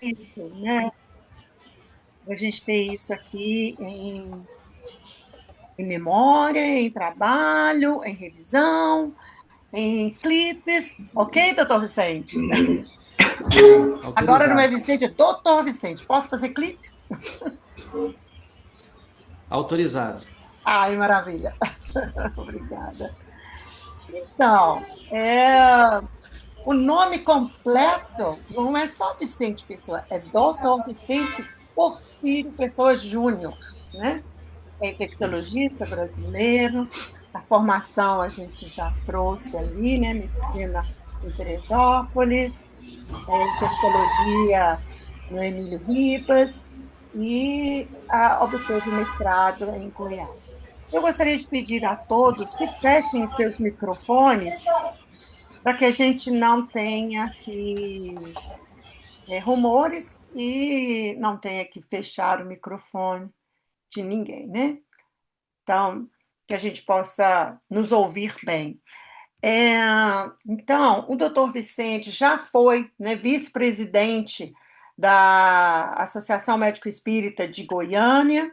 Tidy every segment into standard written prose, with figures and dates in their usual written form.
isso, né? A gente ter isso aqui em memória, em trabalho, em revisão, em clipes, ok, doutor Vicente? Agora não é Autorizado. Vicente, é doutor Vicente. Posso fazer clipe? Autorizado. Ai, maravilha. Obrigada. Então, é, o nome completo não é só Vicente Pessoa, é doutor Vicente Porfírio Pessoa Júnior, né? É Isso. infectologista brasileiro. A formação a gente já trouxe ali, né? Medicina em Teresópolis, infectologia no Emílio Ribas e obteve mestrado em Goiás. Eu gostaria de pedir a todos que fechem seus microfones para que a gente não tenha que rumores e não tenha que fechar o microfone de ninguém, né? Então, que a gente possa nos ouvir bem. É, então, o doutor Vicente já foi, né, vice-presidente da Associação Médico Espírita de Goiânia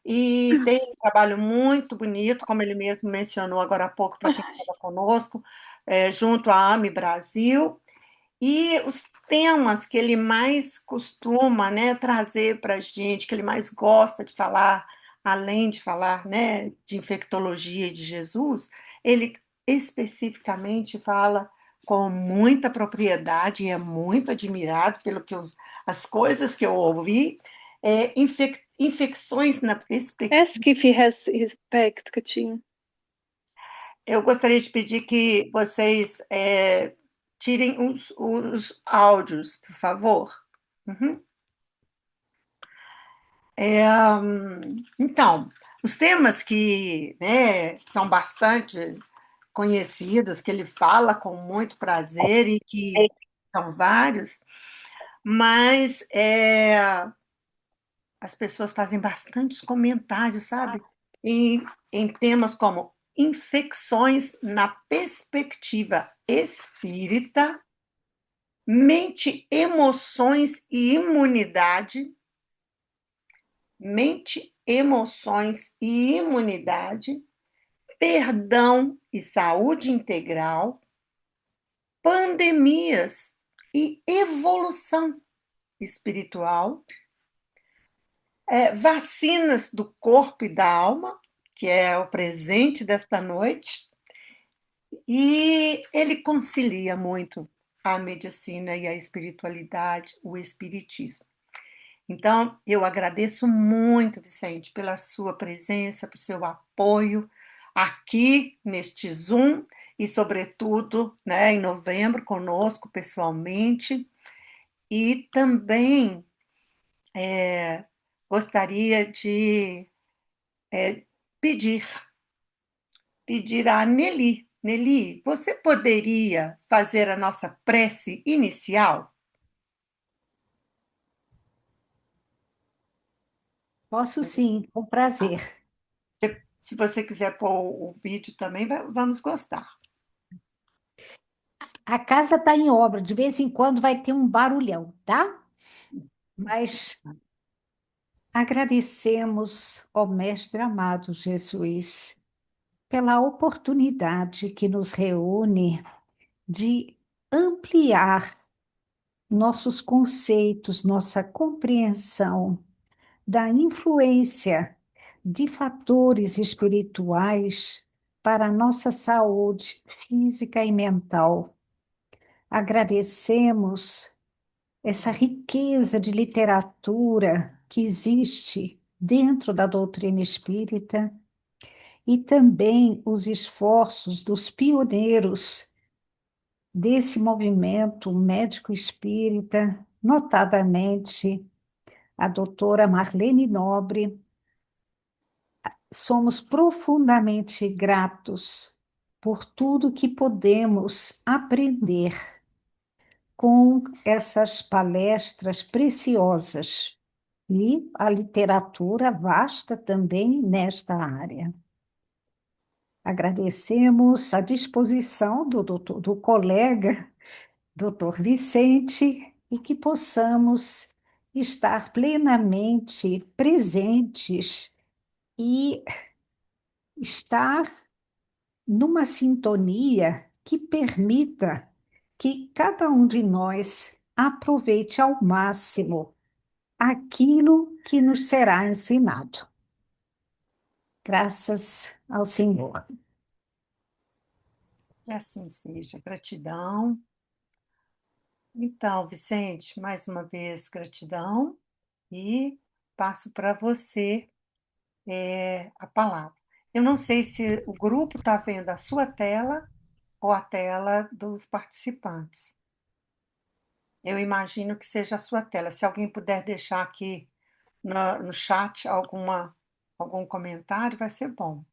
e tem um trabalho muito bonito, como ele mesmo mencionou agora há pouco, para quem estava conosco, junto à AME Brasil. E os temas que ele mais costuma, né, trazer para a gente, que ele mais gosta de falar, além de falar, né, de infectologia e de Jesus, ele especificamente fala com muita propriedade e é muito admirado pelo as coisas que eu ouvi, infecções na perspectiva. Ask if he has his pact, Katinho. Eu gostaria de pedir que vocês tirem os áudios, por favor. Uhum. Então, os temas que, né, são bastante conhecidos, que ele fala com muito prazer e que são vários, mas as pessoas fazem bastantes comentários, sabe? Em temas como infecções na perspectiva espírita, mente, emoções e imunidade, mente, emoções e imunidade, perdão e saúde integral, pandemias e evolução espiritual, vacinas do corpo e da alma, que é o presente desta noite, e ele concilia muito a medicina e a espiritualidade, o espiritismo. Então, eu agradeço muito, Vicente, pela sua presença, pelo seu apoio aqui neste Zoom e, sobretudo, né, em novembro, conosco pessoalmente. E também gostaria de pedir, pedir a Nelly. Nelly, você poderia fazer a nossa prece inicial? Posso sim, com prazer. Se você quiser pôr o vídeo também, vamos gostar. A casa está em obra, de vez em quando vai ter um barulhão, tá? Mas agradecemos ao Mestre amado Jesus pela oportunidade que nos reúne de ampliar nossos conceitos, nossa compreensão da influência de fatores espirituais para a nossa saúde física e mental. Agradecemos essa riqueza de literatura que existe dentro da doutrina espírita e também os esforços dos pioneiros desse movimento médico espírita, notadamente a doutora Marlene Nobre. Somos profundamente gratos por tudo que podemos aprender com essas palestras preciosas e a literatura vasta também nesta área. Agradecemos a disposição do colega, doutor Vicente, e que possamos estar plenamente presentes e estar numa sintonia que permita que cada um de nós aproveite ao máximo aquilo que nos será ensinado. Graças ao Senhor. Que assim seja. Gratidão. Então, Vicente, mais uma vez, gratidão e passo para você a palavra. Eu não sei se o grupo está vendo a sua tela ou a tela dos participantes. Eu imagino que seja a sua tela. Se alguém puder deixar aqui no chat algum comentário, vai ser bom.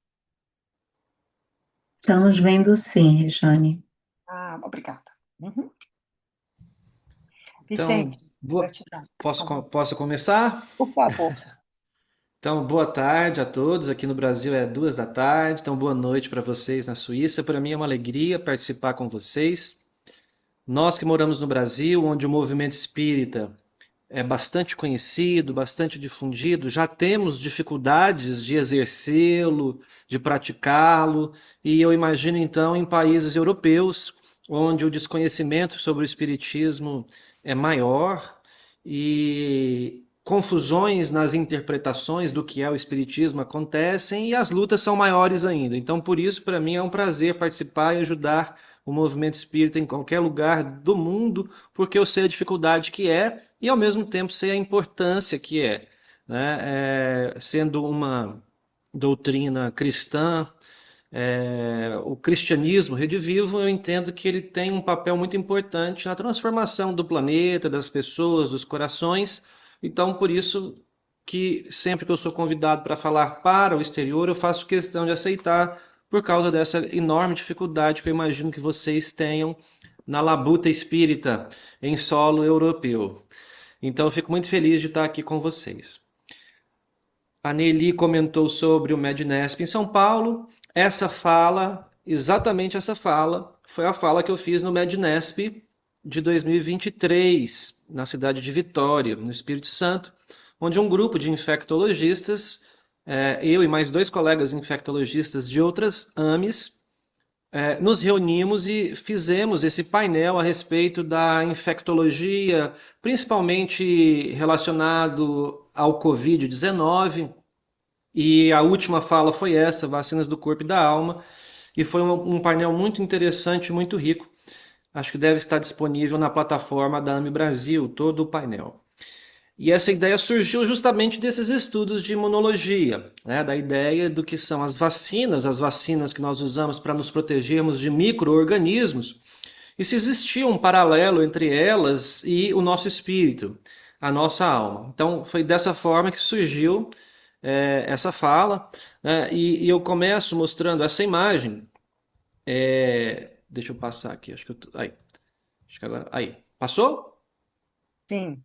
Estamos vendo sim, Rejane. Ah, obrigada. Uhum. Então, Vicente, gratidão. posso começar? Por favor. Então, boa tarde a todos. Aqui no Brasil é 14h. Então, boa noite para vocês na Suíça. Para mim é uma alegria participar com vocês. Nós que moramos no Brasil, onde o movimento espírita é bastante conhecido, bastante difundido, já temos dificuldades de exercê-lo, de praticá-lo, e eu imagino então em países europeus, onde o desconhecimento sobre o espiritismo é maior e confusões nas interpretações do que é o espiritismo acontecem e as lutas são maiores ainda. Então, por isso, para mim é um prazer participar e ajudar o movimento espírita em qualquer lugar do mundo, porque eu sei a dificuldade que é e, ao mesmo tempo, sei a importância que é, né? Sendo uma doutrina cristã, o cristianismo redivivo, eu entendo que ele tem um papel muito importante na transformação do planeta, das pessoas, dos corações. Então, por isso que sempre que eu sou convidado para falar para o exterior, eu faço questão de aceitar por causa dessa enorme dificuldade que eu imagino que vocês tenham na labuta espírita em solo europeu. Então, eu fico muito feliz de estar aqui com vocês. A Nelly comentou sobre o Mednesp em São Paulo. Essa fala, exatamente essa fala, foi a fala que eu fiz no Mednesp de 2023, na cidade de Vitória, no Espírito Santo, onde um grupo de infectologistas, eu e mais 2 colegas infectologistas de outras AMEs, nos reunimos e fizemos esse painel a respeito da infectologia, principalmente relacionado ao Covid-19, e a última fala foi essa, vacinas do corpo e da alma, e foi um painel muito interessante, muito rico. Acho que deve estar disponível na plataforma da AME Brasil, todo o painel. E essa ideia surgiu justamente desses estudos de imunologia, né? Da ideia do que são as vacinas que nós usamos para nos protegermos de micro-organismos, e se existia um paralelo entre elas e o nosso espírito, a nossa alma. Então, foi dessa forma que surgiu essa fala, né? E eu começo mostrando essa imagem. Deixa eu passar aqui, acho que agora. Aí, passou? Sim.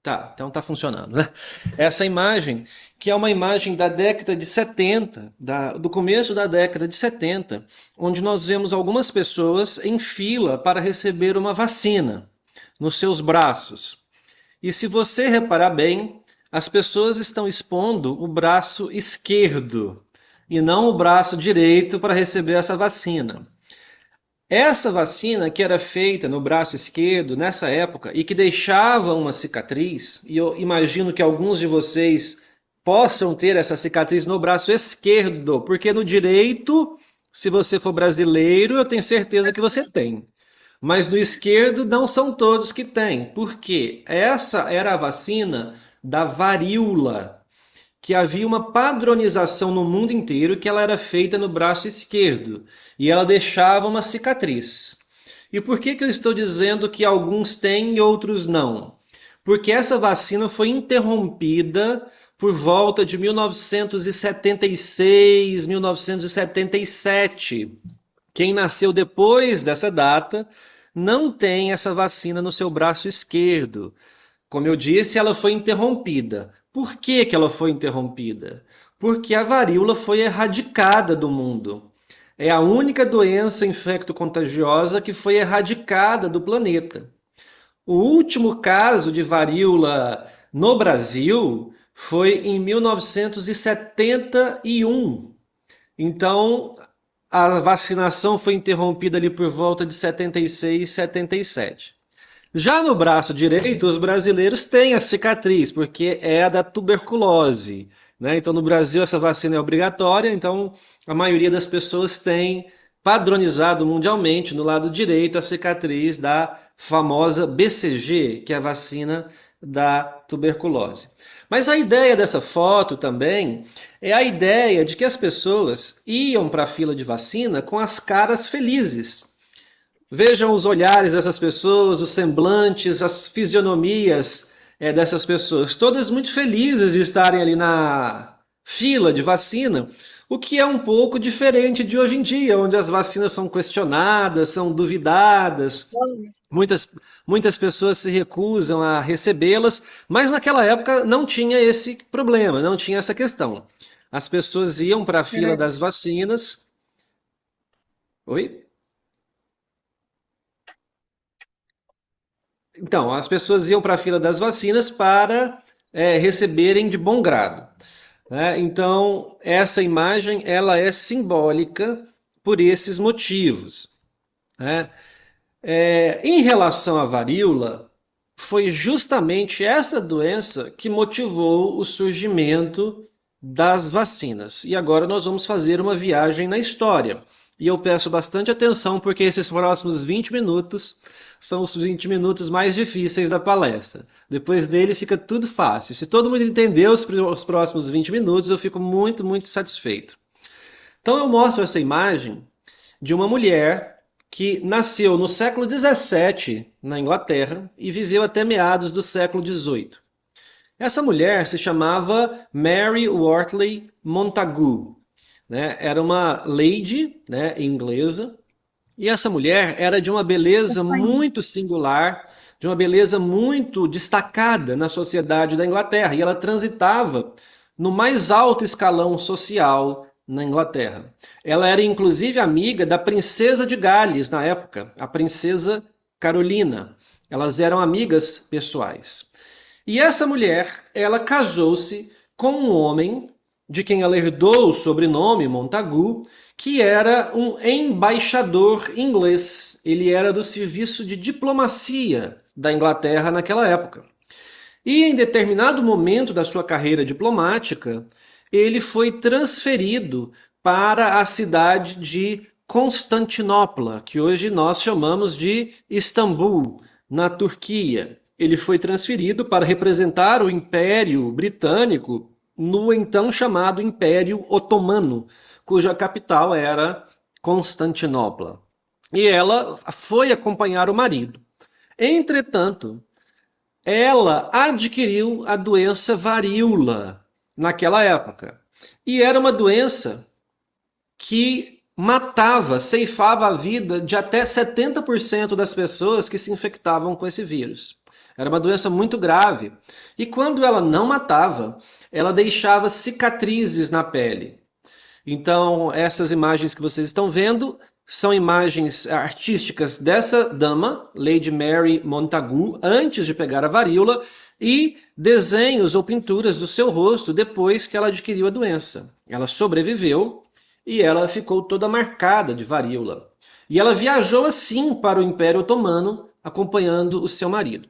Tá, então tá funcionando, né? Essa imagem, que é uma imagem da década de 70, do começo da década de 70, onde nós vemos algumas pessoas em fila para receber uma vacina nos seus braços. E se você reparar bem, as pessoas estão expondo o braço esquerdo e não o braço direito para receber essa vacina. Essa vacina que era feita no braço esquerdo nessa época e que deixava uma cicatriz, e eu imagino que alguns de vocês possam ter essa cicatriz no braço esquerdo, porque no direito, se você for brasileiro, eu tenho certeza que você tem. Mas no esquerdo não são todos que têm. Por quê? Essa era a vacina da varíola, que havia uma padronização no mundo inteiro que ela era feita no braço esquerdo e ela deixava uma cicatriz. E por que eu estou dizendo que alguns têm e outros não? Porque essa vacina foi interrompida por volta de 1976, 1977. Quem nasceu depois dessa data não tem essa vacina no seu braço esquerdo. Como eu disse, ela foi interrompida. Por que ela foi interrompida? Porque a varíola foi erradicada do mundo. É a única doença infecto-contagiosa que foi erradicada do planeta. O último caso de varíola no Brasil foi em 1971. Então, a vacinação foi interrompida ali por volta de 76, 77. Já no braço direito, os brasileiros têm a cicatriz, porque é a da tuberculose, né? Então, no Brasil, essa vacina é obrigatória, então a maioria das pessoas tem padronizado mundialmente no lado direito a cicatriz da famosa BCG, que é a vacina da tuberculose. Mas a ideia dessa foto também é a ideia de que as pessoas iam para a fila de vacina com as caras felizes. Vejam os olhares dessas pessoas, os semblantes, as fisionomias dessas pessoas, todas muito felizes de estarem ali na fila de vacina, o que é um pouco diferente de hoje em dia, onde as vacinas são questionadas, são duvidadas, muitas pessoas se recusam a recebê-las, mas naquela época não tinha esse problema, não tinha essa questão. As pessoas iam para a fila das vacinas. Oi? Então, as pessoas iam para a fila das vacinas para receberem de bom grado, né? Então, essa imagem ela é simbólica por esses motivos, né? Em relação à varíola, foi justamente essa doença que motivou o surgimento das vacinas. E agora nós vamos fazer uma viagem na história. E eu peço bastante atenção, porque esses próximos 20 minutos são os 20 minutos mais difíceis da palestra. Depois dele fica tudo fácil. Se todo mundo entender os próximos 20 minutos, eu fico muito, muito satisfeito. Então eu mostro essa imagem de uma mulher que nasceu no século XVII na Inglaterra e viveu até meados do século XVIII. Essa mulher se chamava Mary Wortley Montagu, né? Era uma lady, né, inglesa, e essa mulher era de uma beleza muito singular, de uma beleza muito destacada na sociedade da Inglaterra, e ela transitava no mais alto escalão social na Inglaterra. Ela era inclusive amiga da princesa de Gales na época, a princesa Carolina. Elas eram amigas pessoais. E essa mulher, ela casou-se com um homem de quem ela herdou o sobrenome Montagu, que era um embaixador inglês. Ele era do serviço de diplomacia da Inglaterra naquela época. E em determinado momento da sua carreira diplomática, ele foi transferido para a cidade de Constantinopla, que hoje nós chamamos de Istambul, na Turquia. Ele foi transferido para representar o Império Britânico no então chamado Império Otomano, cuja capital era Constantinopla. E ela foi acompanhar o marido. Entretanto, ela adquiriu a doença varíola naquela época. E era uma doença que matava, ceifava a vida de até 70% das pessoas que se infectavam com esse vírus. Era uma doença muito grave. E quando ela não matava, ela deixava cicatrizes na pele. Então, essas imagens que vocês estão vendo são imagens artísticas dessa dama, Lady Mary Montagu, antes de pegar a varíola, e desenhos ou pinturas do seu rosto depois que ela adquiriu a doença. Ela sobreviveu e ela ficou toda marcada de varíola. E ela viajou assim para o Império Otomano, acompanhando o seu marido.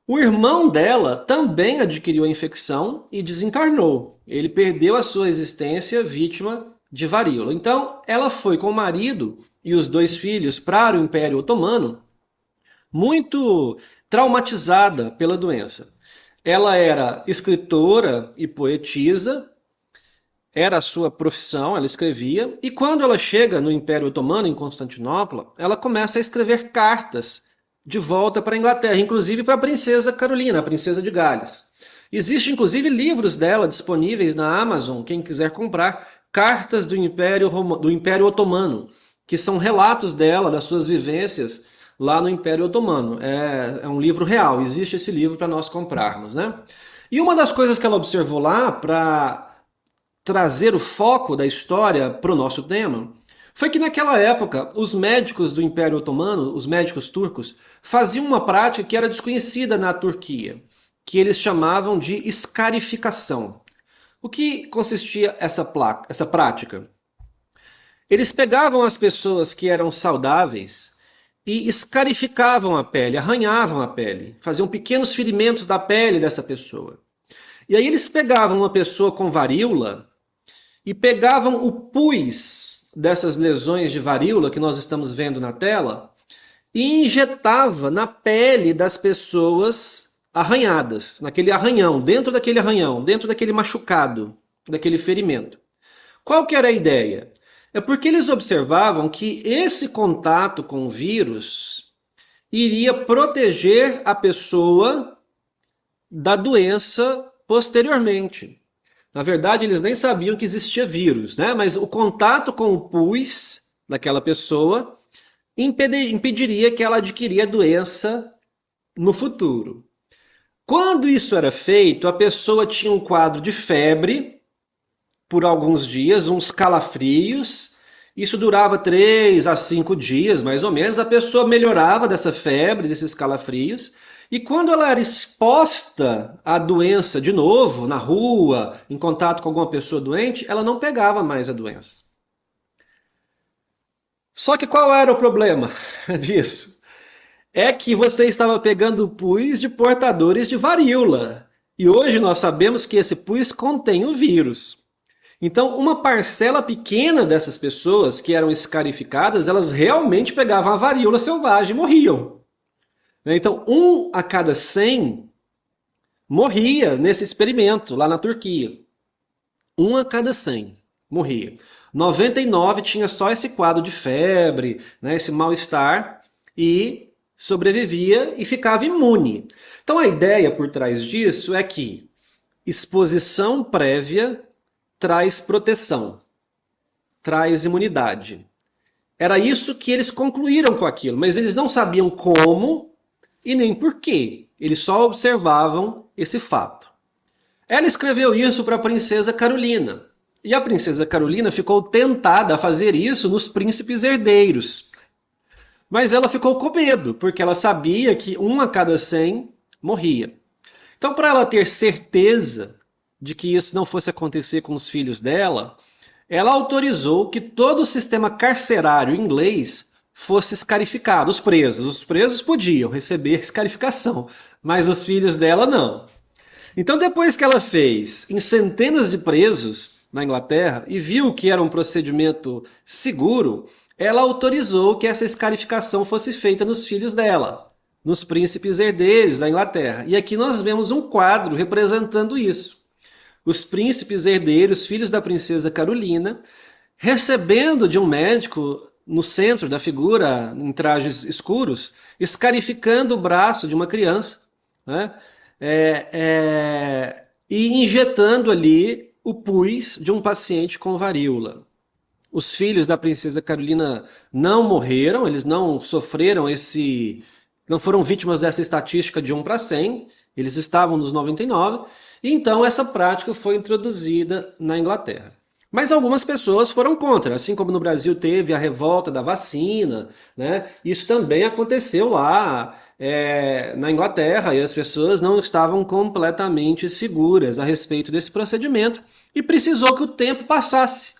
O irmão dela também adquiriu a infecção e desencarnou. Ele perdeu a sua existência vítima de varíola. Então, ela foi com o marido e os 2 filhos para o Império Otomano, muito traumatizada pela doença. Ela era escritora e poetisa, era a sua profissão, ela escrevia, e quando ela chega no Império Otomano, em Constantinopla, ela começa a escrever cartas de volta para a Inglaterra, inclusive para a princesa Carolina, a princesa de Gales. Existem, inclusive, livros dela disponíveis na Amazon, quem quiser comprar, cartas do Império Otomano, que são relatos dela, das suas vivências lá no Império Otomano. É um livro real, existe esse livro para nós comprarmos, né? E uma das coisas que ela observou lá, para trazer o foco da história para o nosso tema, foi que naquela época os médicos do Império Otomano, os médicos turcos, faziam uma prática que era desconhecida na Turquia, que eles chamavam de escarificação. O que consistia essa prática? Eles pegavam as pessoas que eram saudáveis e escarificavam a pele, arranhavam a pele, faziam pequenos ferimentos da pele dessa pessoa. E aí eles pegavam uma pessoa com varíola e pegavam o pus dessas lesões de varíola que nós estamos vendo na tela e injetava na pele das pessoas arranhadas, naquele arranhão, dentro daquele machucado, daquele ferimento. Qual que era a ideia? É porque eles observavam que esse contato com o vírus iria proteger a pessoa da doença posteriormente. Na verdade, eles nem sabiam que existia vírus, né? Mas o contato com o pus daquela pessoa impediria que ela adquiria a doença no futuro. Quando isso era feito, a pessoa tinha um quadro de febre por alguns dias, uns calafrios. Isso durava 3 a 5 dias, mais ou menos. A pessoa melhorava dessa febre, desses calafrios. E quando ela era exposta à doença de novo, na rua, em contato com alguma pessoa doente, ela não pegava mais a doença. Só que qual era o problema disso? É que você estava pegando pus de portadores de varíola. E hoje nós sabemos que esse pus contém o vírus. Então, uma parcela pequena dessas pessoas que eram escarificadas, elas realmente pegavam a varíola selvagem e morriam. Então, 1 a cada 100 morria nesse experimento lá na Turquia. 1 a cada 100 morria. 99 tinha só esse quadro de febre, né, esse mal-estar, e sobrevivia e ficava imune. Então, a ideia por trás disso é que exposição prévia traz proteção, traz imunidade. Era isso que eles concluíram com aquilo, mas eles não sabiam como e nem por quê. Eles só observavam esse fato. Ela escreveu isso para a princesa Carolina. E a princesa Carolina ficou tentada a fazer isso nos príncipes herdeiros. Mas ela ficou com medo, porque ela sabia que 1 a cada 100 morria. Então, para ela ter certeza de que isso não fosse acontecer com os filhos dela, ela autorizou que todo o sistema carcerário inglês fosse escarificado. Os presos podiam receber escarificação, mas os filhos dela não. Então, depois que ela fez em centenas de presos na Inglaterra e viu que era um procedimento seguro, ela autorizou que essa escarificação fosse feita nos filhos dela, nos príncipes herdeiros da Inglaterra. E aqui nós vemos um quadro representando isso. Os príncipes herdeiros, filhos da princesa Carolina, recebendo de um médico no centro da figura, em trajes escuros, escarificando o braço de uma criança, né? E injetando ali o pus de um paciente com varíola. Os filhos da princesa Carolina não morreram, eles não sofreram não foram vítimas dessa estatística de 1 para 100, eles estavam nos 99, e então essa prática foi introduzida na Inglaterra. Mas algumas pessoas foram contra, assim como no Brasil teve a revolta da vacina, né? Isso também aconteceu lá na Inglaterra, e as pessoas não estavam completamente seguras a respeito desse procedimento, e precisou que o tempo passasse.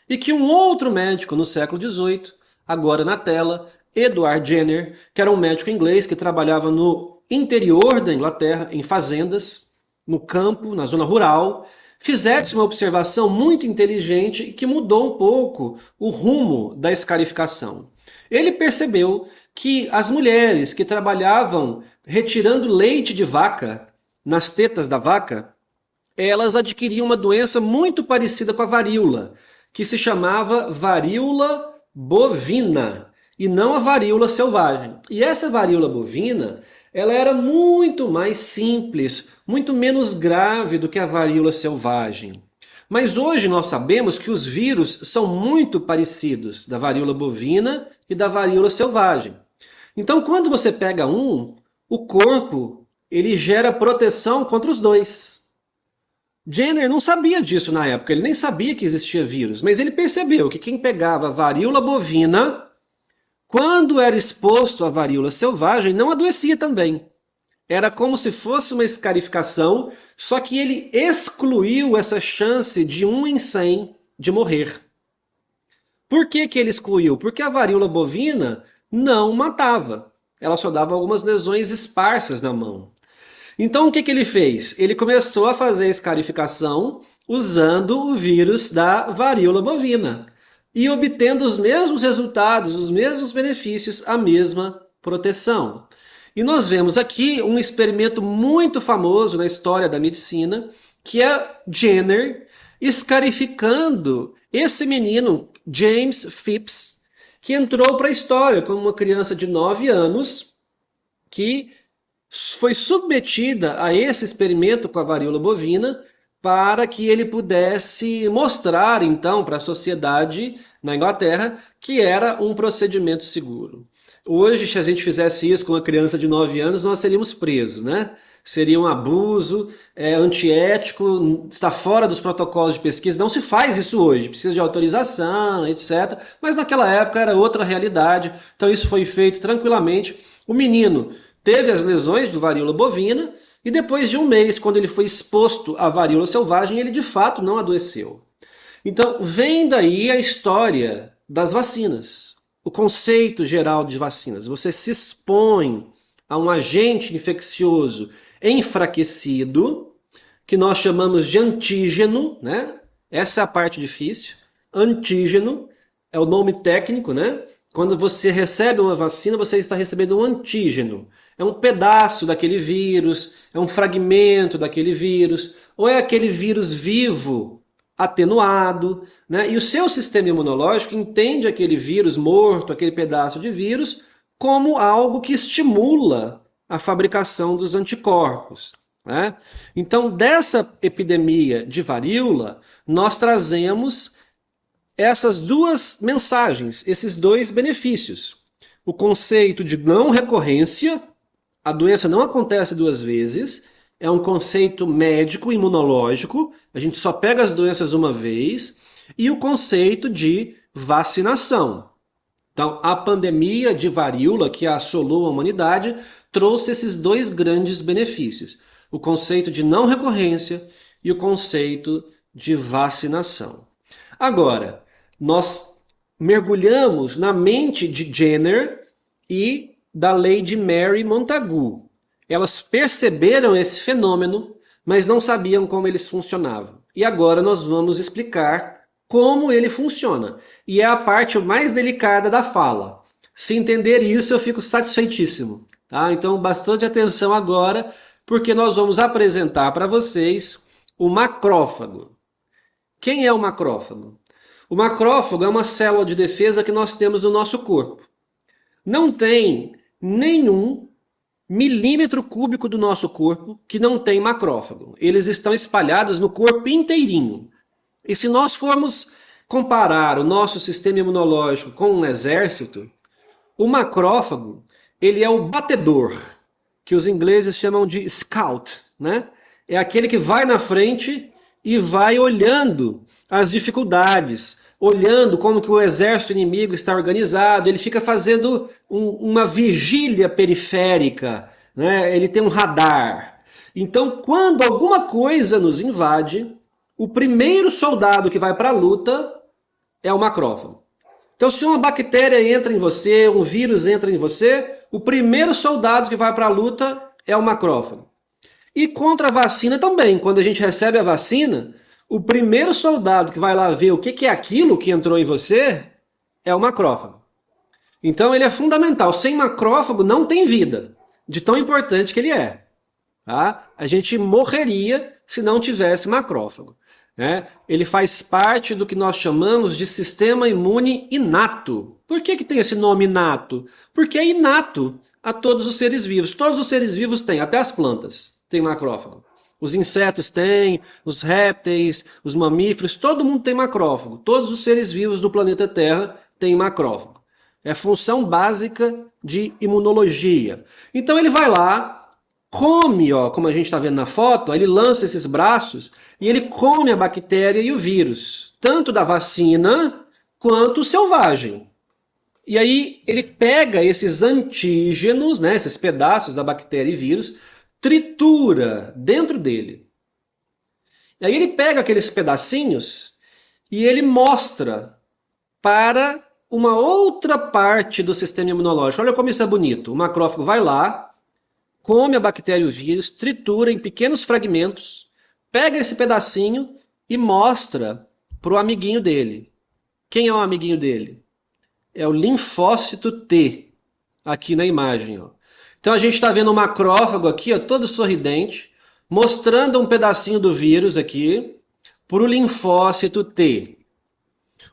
E que um outro médico no século XVIII, agora na tela, Edward Jenner, que era um médico inglês que trabalhava no interior da Inglaterra, em fazendas, no campo, na zona rural, fizesse uma observação muito inteligente que mudou um pouco o rumo da escarificação. Ele percebeu que as mulheres que trabalhavam retirando leite de vaca nas tetas da vaca, elas adquiriam uma doença muito parecida com a varíola, que se chamava varíola bovina, e não a varíola selvagem. E essa varíola bovina, ela era muito mais simples, muito menos grave do que a varíola selvagem. Mas hoje nós sabemos que os vírus são muito parecidos da varíola bovina e da varíola selvagem. Então, quando você pega o corpo, ele gera proteção contra os dois. Jenner não sabia disso na época, ele nem sabia que existia vírus, mas ele percebeu que quem pegava varíola bovina, quando era exposto à varíola selvagem, não adoecia também. Era como se fosse uma escarificação, só que ele excluiu essa chance de 1 em 100 de morrer. Por que que ele excluiu? Porque a varíola bovina não matava. Ela só dava algumas lesões esparsas na mão. Então o que que ele fez? Ele começou a fazer a escarificação usando o vírus da varíola bovina e obtendo os mesmos resultados, os mesmos benefícios, a mesma proteção. E nós vemos aqui um experimento muito famoso na história da medicina, que é Jenner escarificando esse menino, James Phipps, que entrou para a história como uma criança de 9 anos que foi submetida a esse experimento com a varíola bovina para que ele pudesse mostrar, então, para a sociedade na Inglaterra que era um procedimento seguro. Hoje, se a gente fizesse isso com uma criança de 9 anos, nós seríamos presos, né? Seria um abuso, antiético, está fora dos protocolos de pesquisa. Não se faz isso hoje, precisa de autorização, etc. Mas naquela época era outra realidade, então isso foi feito tranquilamente. O menino teve as lesões de varíola bovina e depois de 1 mês, quando ele foi exposto à varíola selvagem, ele de fato não adoeceu. Então, vem daí a história das vacinas. O conceito geral de vacinas. Você se expõe a um agente infeccioso enfraquecido, que nós chamamos de antígeno, né? Essa é a parte difícil. Antígeno é o nome técnico, né? Quando você recebe uma vacina, você está recebendo um antígeno. É um pedaço daquele vírus, é um fragmento daquele vírus, ou é aquele vírus vivo atenuado, né? E o seu sistema imunológico entende aquele vírus morto, aquele pedaço de vírus, como algo que estimula a fabricação dos anticorpos, né? Então, dessa epidemia de varíola, nós trazemos essas duas mensagens, esses 2 benefícios. O conceito de não recorrência, a doença não acontece 2 vezes, é um conceito médico, imunológico, a gente só pega as doenças uma vez, e o conceito de vacinação. Então, a pandemia de varíola que assolou a humanidade trouxe esses 2 grandes benefícios. O conceito de não recorrência e o conceito de vacinação. Agora, nós mergulhamos na mente de Jenner e da Lady Mary Montagu. Elas perceberam esse fenômeno, mas não sabiam como eles funcionavam. E agora nós vamos explicar como ele funciona. E é a parte mais delicada da fala. Se entender isso, eu fico satisfeitíssimo. Tá? Então, bastante atenção agora, porque nós vamos apresentar para vocês o macrófago. Quem é o macrófago? O macrófago é uma célula de defesa que nós temos no nosso corpo. Não tem nenhum milímetro cúbico do nosso corpo que não tem macrófago. Eles estão espalhados no corpo inteirinho. E se nós formos comparar o nosso sistema imunológico com um exército, o macrófago, ele é o batedor, que os ingleses chamam de scout, né? É aquele que vai na frente e vai olhando as dificuldades, olhando como que o exército inimigo está organizado, ele fica fazendo uma vigília periférica, né? Ele tem um radar. Então, quando alguma coisa nos invade, o primeiro soldado que vai para a luta é o macrófago. Então, se uma bactéria entra em você, um vírus entra em você, o primeiro soldado que vai para a luta é o macrófago. E contra a vacina também, quando a gente recebe a vacina, o primeiro soldado que vai lá ver o que é aquilo que entrou em você é o macrófago. Então ele é fundamental. Sem macrófago não tem vida, de tão importante que ele é. Tá? A gente morreria se não tivesse macrófago. Né? Ele faz parte do que nós chamamos de sistema imune inato. Por que tem esse nome inato? Porque é inato a todos os seres vivos. Todos os seres vivos têm, até as plantas têm macrófago. Os insetos têm, os répteis, os mamíferos, todo mundo tem macrófago. Todos os seres vivos do planeta Terra têm macrófago. É função básica de imunologia. Então ele vai lá, come, ó, como a gente está vendo na foto, ele lança esses braços e ele come a bactéria e o vírus, tanto da vacina quanto selvagem. E aí ele pega esses antígenos, né, esses pedaços da bactéria e vírus, tritura dentro dele. E aí ele pega aqueles pedacinhos e ele mostra para uma outra parte do sistema imunológico. Olha como isso é bonito. O macrófago vai lá, come a bactéria e o vírus, tritura em pequenos fragmentos, pega esse pedacinho e mostra para o amiguinho dele. Quem é o amiguinho dele? É o linfócito T, aqui na imagem. Ó. Então a gente está vendo o macrófago aqui, ó, todo sorridente, mostrando um pedacinho do vírus aqui para o linfócito T.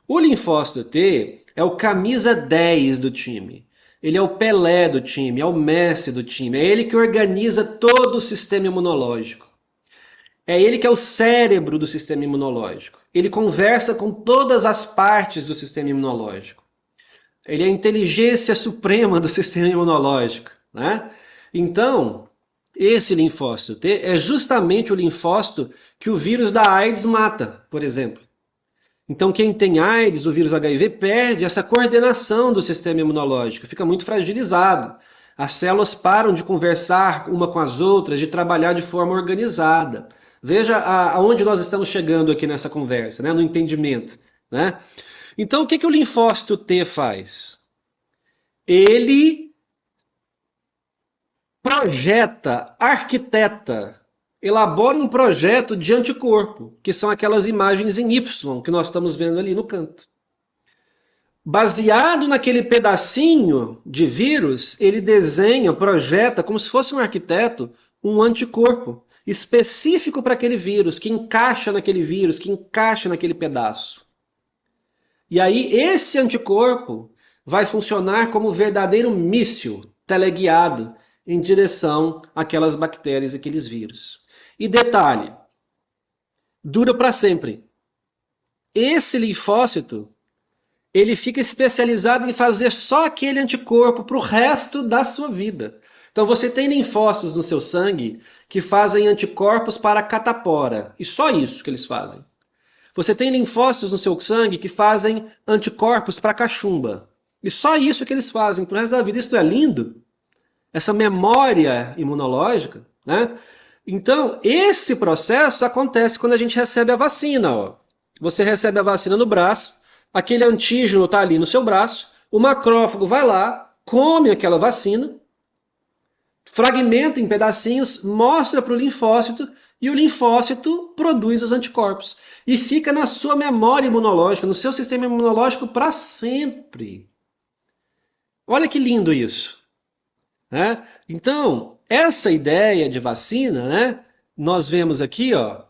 O linfócito T é o camisa 10 do time. Ele é o Pelé do time, é o Messi do time. É ele que organiza todo o sistema imunológico. É ele que é o cérebro do sistema imunológico. Ele conversa com todas as partes do sistema imunológico. Ele é a inteligência suprema do sistema imunológico. Né? Então, esse linfócito T é justamente o linfócito que o vírus da AIDS mata, por exemplo. Então, quem tem AIDS, o vírus HIV, perde essa coordenação do sistema imunológico, fica muito fragilizado. As células param de conversar uma com as outras, de trabalhar de forma organizada. Veja aonde nós estamos chegando aqui nessa conversa, né? No entendimento. Né? Então, o que o linfócito T faz? Ele projeta, arquiteta, elabora um projeto de anticorpo, que são aquelas imagens em Y que nós estamos vendo ali no canto. Baseado naquele pedacinho de vírus, ele desenha, projeta, como se fosse um arquiteto, um anticorpo específico para aquele vírus, que encaixa naquele vírus, que encaixa naquele pedaço. E aí esse anticorpo vai funcionar como um verdadeiro míssil teleguiado em direção àquelas bactérias, aqueles vírus. E detalhe, dura para sempre. Esse linfócito, ele fica especializado em fazer só aquele anticorpo para o resto da sua vida. Então você tem linfócitos no seu sangue que fazem anticorpos para a catapora, e só isso que eles fazem. Você tem linfócitos no seu sangue que fazem anticorpos para a cachumba, e só isso que eles fazem para o resto da vida. Isso é lindo? Essa memória imunológica, né? Então, esse processo acontece quando a gente recebe a vacina. Ó. Você recebe a vacina no braço, aquele antígeno está ali no seu braço, o macrófago vai lá, come aquela vacina, fragmenta em pedacinhos, mostra para o linfócito, e o linfócito produz os anticorpos. E fica na sua memória imunológica, no seu sistema imunológico para sempre. Olha que lindo isso. Né? Então, essa ideia de vacina, né, nós vemos aqui, ó,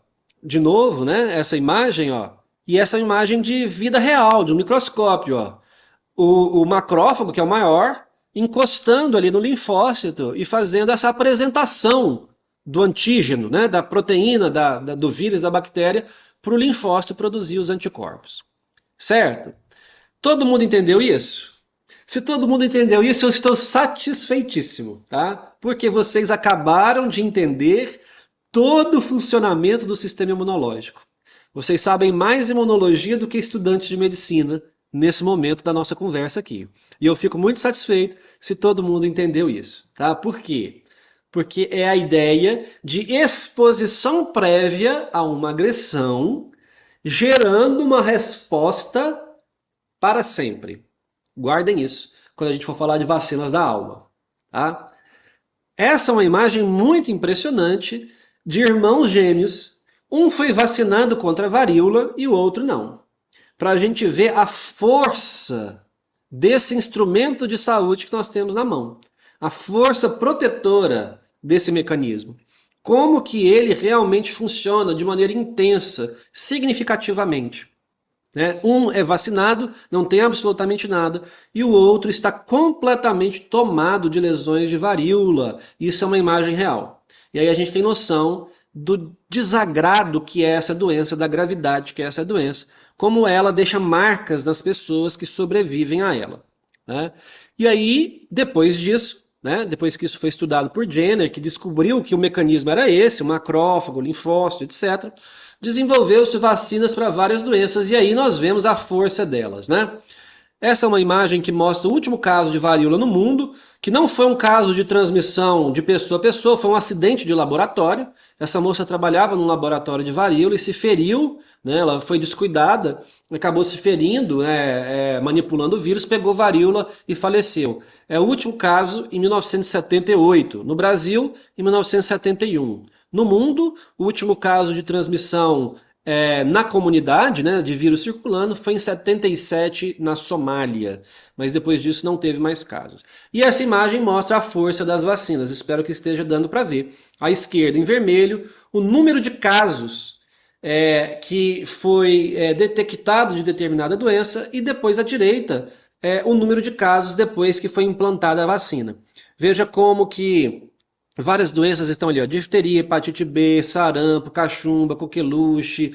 de novo, né, essa imagem, ó, e essa imagem de vida real, de um microscópio. Ó. O macrófago, que é o maior, encostando ali no linfócito e fazendo essa apresentação do antígeno, né, da proteína, do vírus, da bactéria, para o linfócito produzir os anticorpos. Certo? Todo mundo entendeu isso? Se todo mundo entendeu isso, eu estou satisfeitíssimo, tá? Porque vocês acabaram de entender todo o funcionamento do sistema imunológico. Vocês sabem mais imunologia do que estudantes de medicina nesse momento da nossa conversa aqui. E eu fico muito satisfeito se todo mundo entendeu isso, tá? Por quê? Porque é a ideia de exposição prévia a uma agressão, gerando uma resposta para sempre. Guardem isso quando a gente for falar de vacinas da alma. Tá? Essa é uma imagem muito impressionante de irmãos gêmeos. Um foi vacinado contra a varíola e o outro não. Para a gente ver a força desse instrumento de saúde que nós temos na mão. A força protetora desse mecanismo. Como que ele realmente funciona de maneira intensa, significativamente. Né? Um é vacinado, não tem absolutamente nada, e o outro está completamente tomado de lesões de varíola. Isso é uma imagem real. E aí a gente tem noção do desagrado que é essa doença, da gravidade que é essa doença, como ela deixa marcas nas pessoas que sobrevivem a ela. Né? E aí, depois disso, né? Depois que isso foi estudado por Jenner, que descobriu que o mecanismo era esse, o macrófago, o linfócito, etc., desenvolveu-se vacinas para várias doenças e aí nós vemos a força delas, né? Essa é uma imagem que mostra o último caso de varíola no mundo, que não foi um caso de transmissão de pessoa a pessoa, foi um acidente de laboratório. Essa moça trabalhava num laboratório de varíola e se feriu, né? Ela foi descuidada, acabou se ferindo, manipulando o vírus, pegou varíola e faleceu. É o último caso em 1978, no Brasil, em 1971. No mundo, o último caso de transmissão na comunidade, né, de vírus circulando, foi em 77 na Somália, mas depois disso não teve mais casos. E essa imagem mostra a força das vacinas, espero que esteja dando para ver. À esquerda, em vermelho, o número de casos que foi detectado de determinada doença, e depois à direita, o número de casos depois que foi implantada a vacina. Veja como que várias doenças estão ali, ó, difteria, hepatite B, sarampo, cachumba, coqueluche,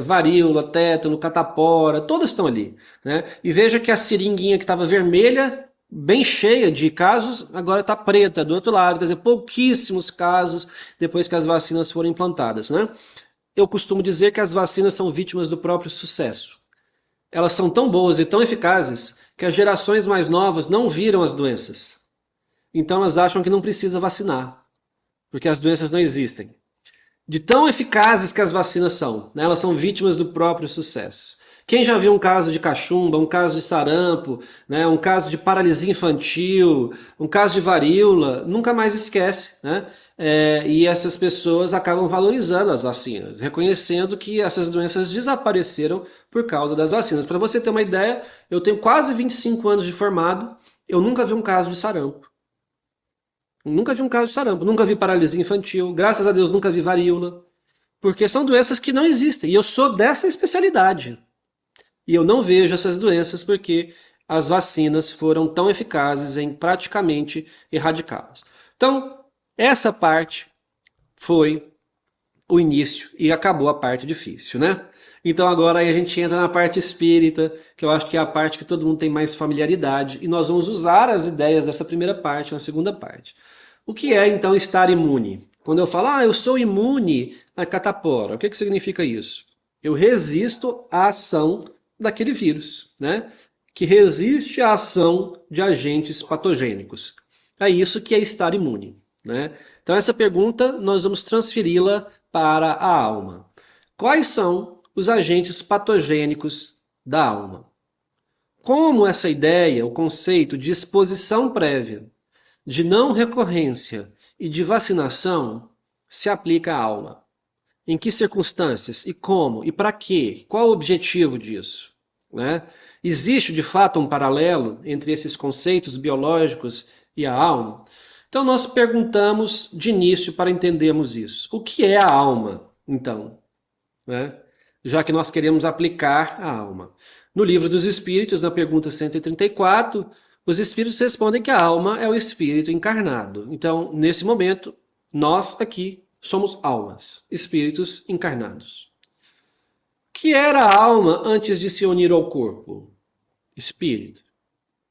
varíola, tétano, catapora, todas estão ali, né? E veja que a seringuinha que estava vermelha, bem cheia de casos, agora está preta do outro lado, quer dizer, pouquíssimos casos depois que as vacinas foram implantadas, né? Eu costumo dizer que as vacinas são vítimas do próprio sucesso. Elas são tão boas e tão eficazes que as gerações mais novas não viram as doenças. Então elas acham que não precisa vacinar, porque as doenças não existem. De tão eficazes que as vacinas são, né? Elas são vítimas do próprio sucesso. Quem já viu um caso de cachumba, um caso de sarampo, né? Um caso de paralisia infantil, um caso de varíola, nunca mais esquece, né? E essas pessoas acabam valorizando as vacinas, reconhecendo que essas doenças desapareceram por causa das vacinas. Para você ter uma ideia, eu tenho quase 25 anos de formado, eu nunca vi um caso de sarampo. Nunca vi um caso de sarampo, nunca vi paralisia infantil, graças a Deus nunca vi varíola, porque são doenças que não existem. E eu sou dessa especialidade. E eu não vejo essas doenças porque as vacinas foram tão eficazes em praticamente erradicá-las. Então, essa parte foi o início e acabou a parte difícil, né? Então agora aí a gente entra na parte espírita, que eu acho que é a parte que todo mundo tem mais familiaridade, e nós vamos usar as ideias dessa primeira parte na segunda parte. O que é então estar imune? Quando eu falo, eu sou imune à catapora, o que significa isso? Eu resisto à ação daquele vírus, né? Que resiste à ação de agentes patogênicos. É isso que é estar imune, né? Então essa pergunta nós vamos transferi-la para a alma. Quais são os agentes patogênicos da alma? Como essa ideia, o conceito de exposição prévia, de não recorrência e de vacinação se aplica à alma? Em que circunstâncias? E como? E para quê? Qual o objetivo disso? Né? Existe, de fato, um paralelo entre esses conceitos biológicos e a alma? Então, nós perguntamos de início para entendermos isso. O que é a alma, então? Né? Já que nós queremos aplicar a alma. No Livro dos Espíritos, na pergunta 134, os Espíritos respondem que a alma é o Espírito encarnado. Então, nesse momento, nós aqui somos almas, espíritos encarnados. O que era a alma antes de se unir ao corpo? Espírito.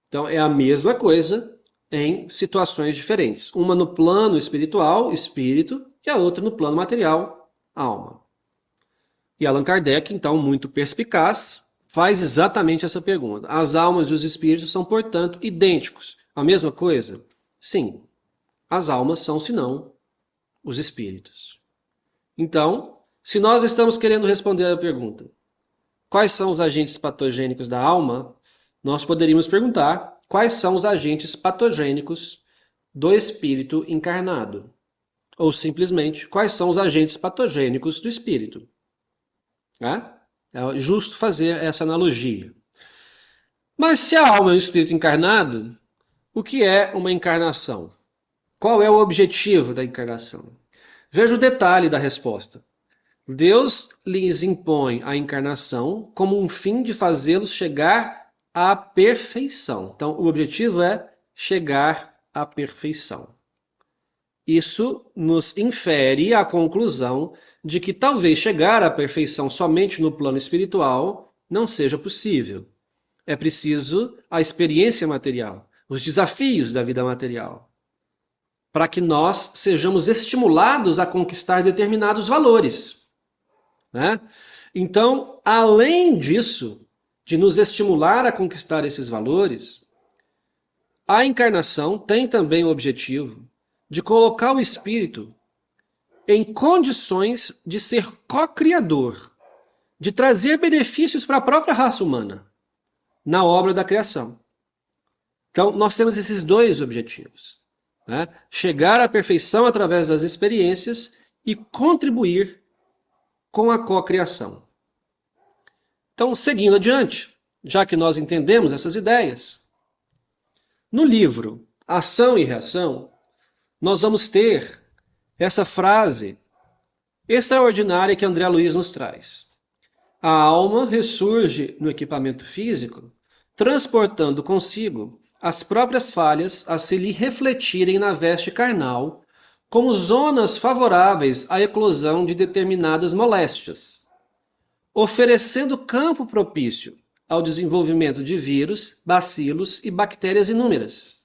Então, é a mesma coisa em situações diferentes. Uma no plano espiritual, espírito, e a outra no plano material, alma. E Allan Kardec, então, muito perspicaz, faz exatamente essa pergunta. As almas e os espíritos são, portanto, idênticos. A mesma coisa? Sim. As almas são, senão, os espíritos. Então, se nós estamos querendo responder a pergunta, quais são os agentes patogênicos da alma, nós poderíamos perguntar quais são os agentes patogênicos do espírito encarnado. Ou simplesmente, quais são os agentes patogênicos do espírito. É justo fazer essa analogia. Mas se a alma é um espírito encarnado, o que é uma encarnação? Qual é o objetivo da encarnação? Veja o detalhe da resposta. Deus lhes impõe a encarnação como um fim de fazê-los chegar à perfeição. Então, o objetivo é chegar à perfeição. Isso nos infere a conclusão de que talvez chegar à perfeição somente no plano espiritual não seja possível. É preciso a experiência material, os desafios da vida material. para que nós sejamos estimulados a conquistar determinados valores, né? Então, além disso, de nos estimular a conquistar esses valores, a encarnação tem também o objetivo de colocar o espírito em condições de ser co-criador, de trazer benefícios para a própria raça humana na obra da criação. Então, nós temos esses dois objetivos, né? Chegar à perfeição através das experiências e contribuir com a cocriação. Então, seguindo adiante, já que nós entendemos essas ideias, no livro Ação e Reação, nós vamos ter essa frase extraordinária que André Luiz nos traz. A alma ressurge no equipamento físico, transportando consigo as próprias falhas a se lhe refletirem na veste carnal, como zonas favoráveis à eclosão de determinadas moléstias, oferecendo campo propício ao desenvolvimento de vírus, bacilos e bactérias inúmeras,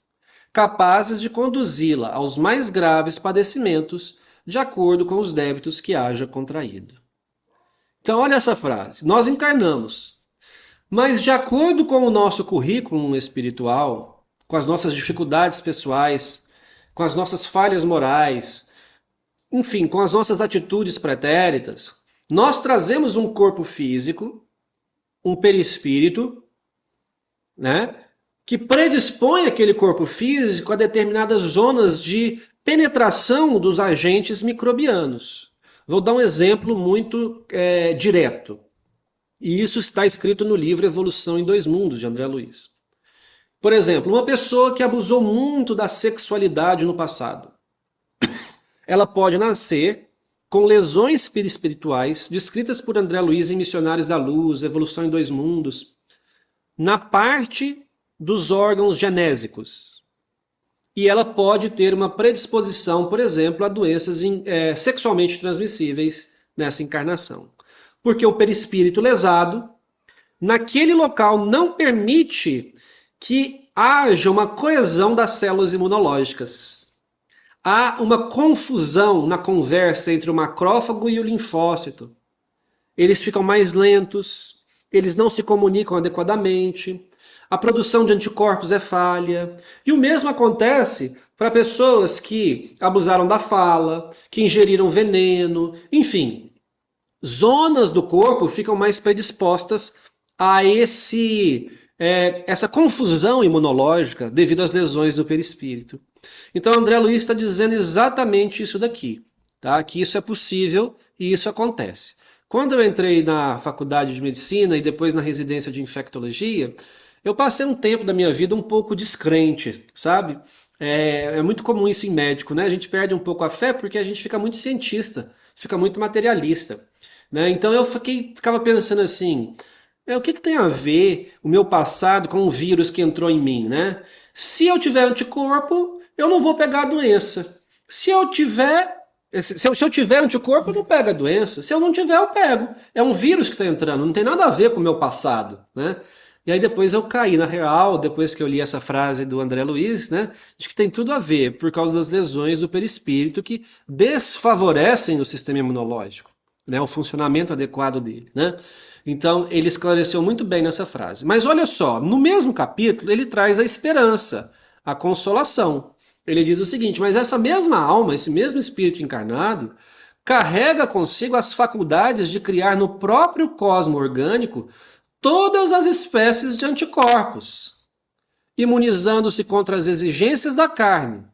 capazes de conduzi-la aos mais graves padecimentos, de acordo com os débitos que haja contraído. Então, olha essa frase. Nós encarnamos, mas de acordo com o nosso currículo espiritual, com as nossas dificuldades pessoais, com as nossas falhas morais, enfim, com as nossas atitudes pretéritas, nós trazemos um corpo físico, um perispírito, né, que predispõe aquele corpo físico a determinadas zonas de penetração dos agentes microbianos. Vou dar um exemplo muito direto. E isso está escrito no livro Evolução em Dois Mundos, de André Luiz. Por exemplo, uma pessoa que abusou muito da sexualidade no passado. Ela pode nascer com lesões perispirituais, descritas por André Luiz em Missionários da Luz, Evolução em Dois Mundos, na parte dos órgãos genésicos. E ela pode ter uma predisposição, por exemplo, a doenças sexualmente transmissíveis nessa encarnação. Porque o perispírito lesado, naquele local, não permite que haja uma coesão das células imunológicas. Há uma confusão na conversa entre o macrófago e o linfócito. Eles ficam mais lentos, eles não se comunicam adequadamente, a produção de anticorpos é falha. E o mesmo acontece para pessoas que abusaram da fala, que ingeriram veneno, enfim. Zonas do corpo ficam mais predispostas a essa confusão imunológica devido às lesões do perispírito. Então, André Luiz está dizendo exatamente isso daqui, tá? Que isso é possível e isso acontece. Quando eu entrei na faculdade de medicina e depois na residência de infectologia, eu passei um tempo da minha vida um pouco descrente, sabe? É muito comum isso em médico, né? A gente perde um pouco a fé porque a gente fica muito cientista, fica muito materialista, né? Então eu ficava pensando assim, o que tem a ver o meu passado com o vírus que entrou em mim, né? Se eu tiver anticorpo, eu não vou pegar a doença. Se eu tiver anticorpo, eu não pego a doença. Se eu não tiver, eu pego. É um vírus que está entrando, não tem nada a ver com o meu passado, né? E aí depois eu caí na real, depois que eu li essa frase do André Luiz, né, de que tem tudo a ver, por causa das lesões do perispírito que desfavorecem o sistema imunológico, né, o funcionamento adequado dele, né? Então ele esclareceu muito bem nessa frase. Mas olha só, no mesmo capítulo ele traz a esperança, a consolação. Ele diz o seguinte, mas essa mesma alma, esse mesmo espírito encarnado, carrega consigo as faculdades de criar no próprio cosmo orgânico todas as espécies de anticorpos, imunizando-se contra as exigências da carne.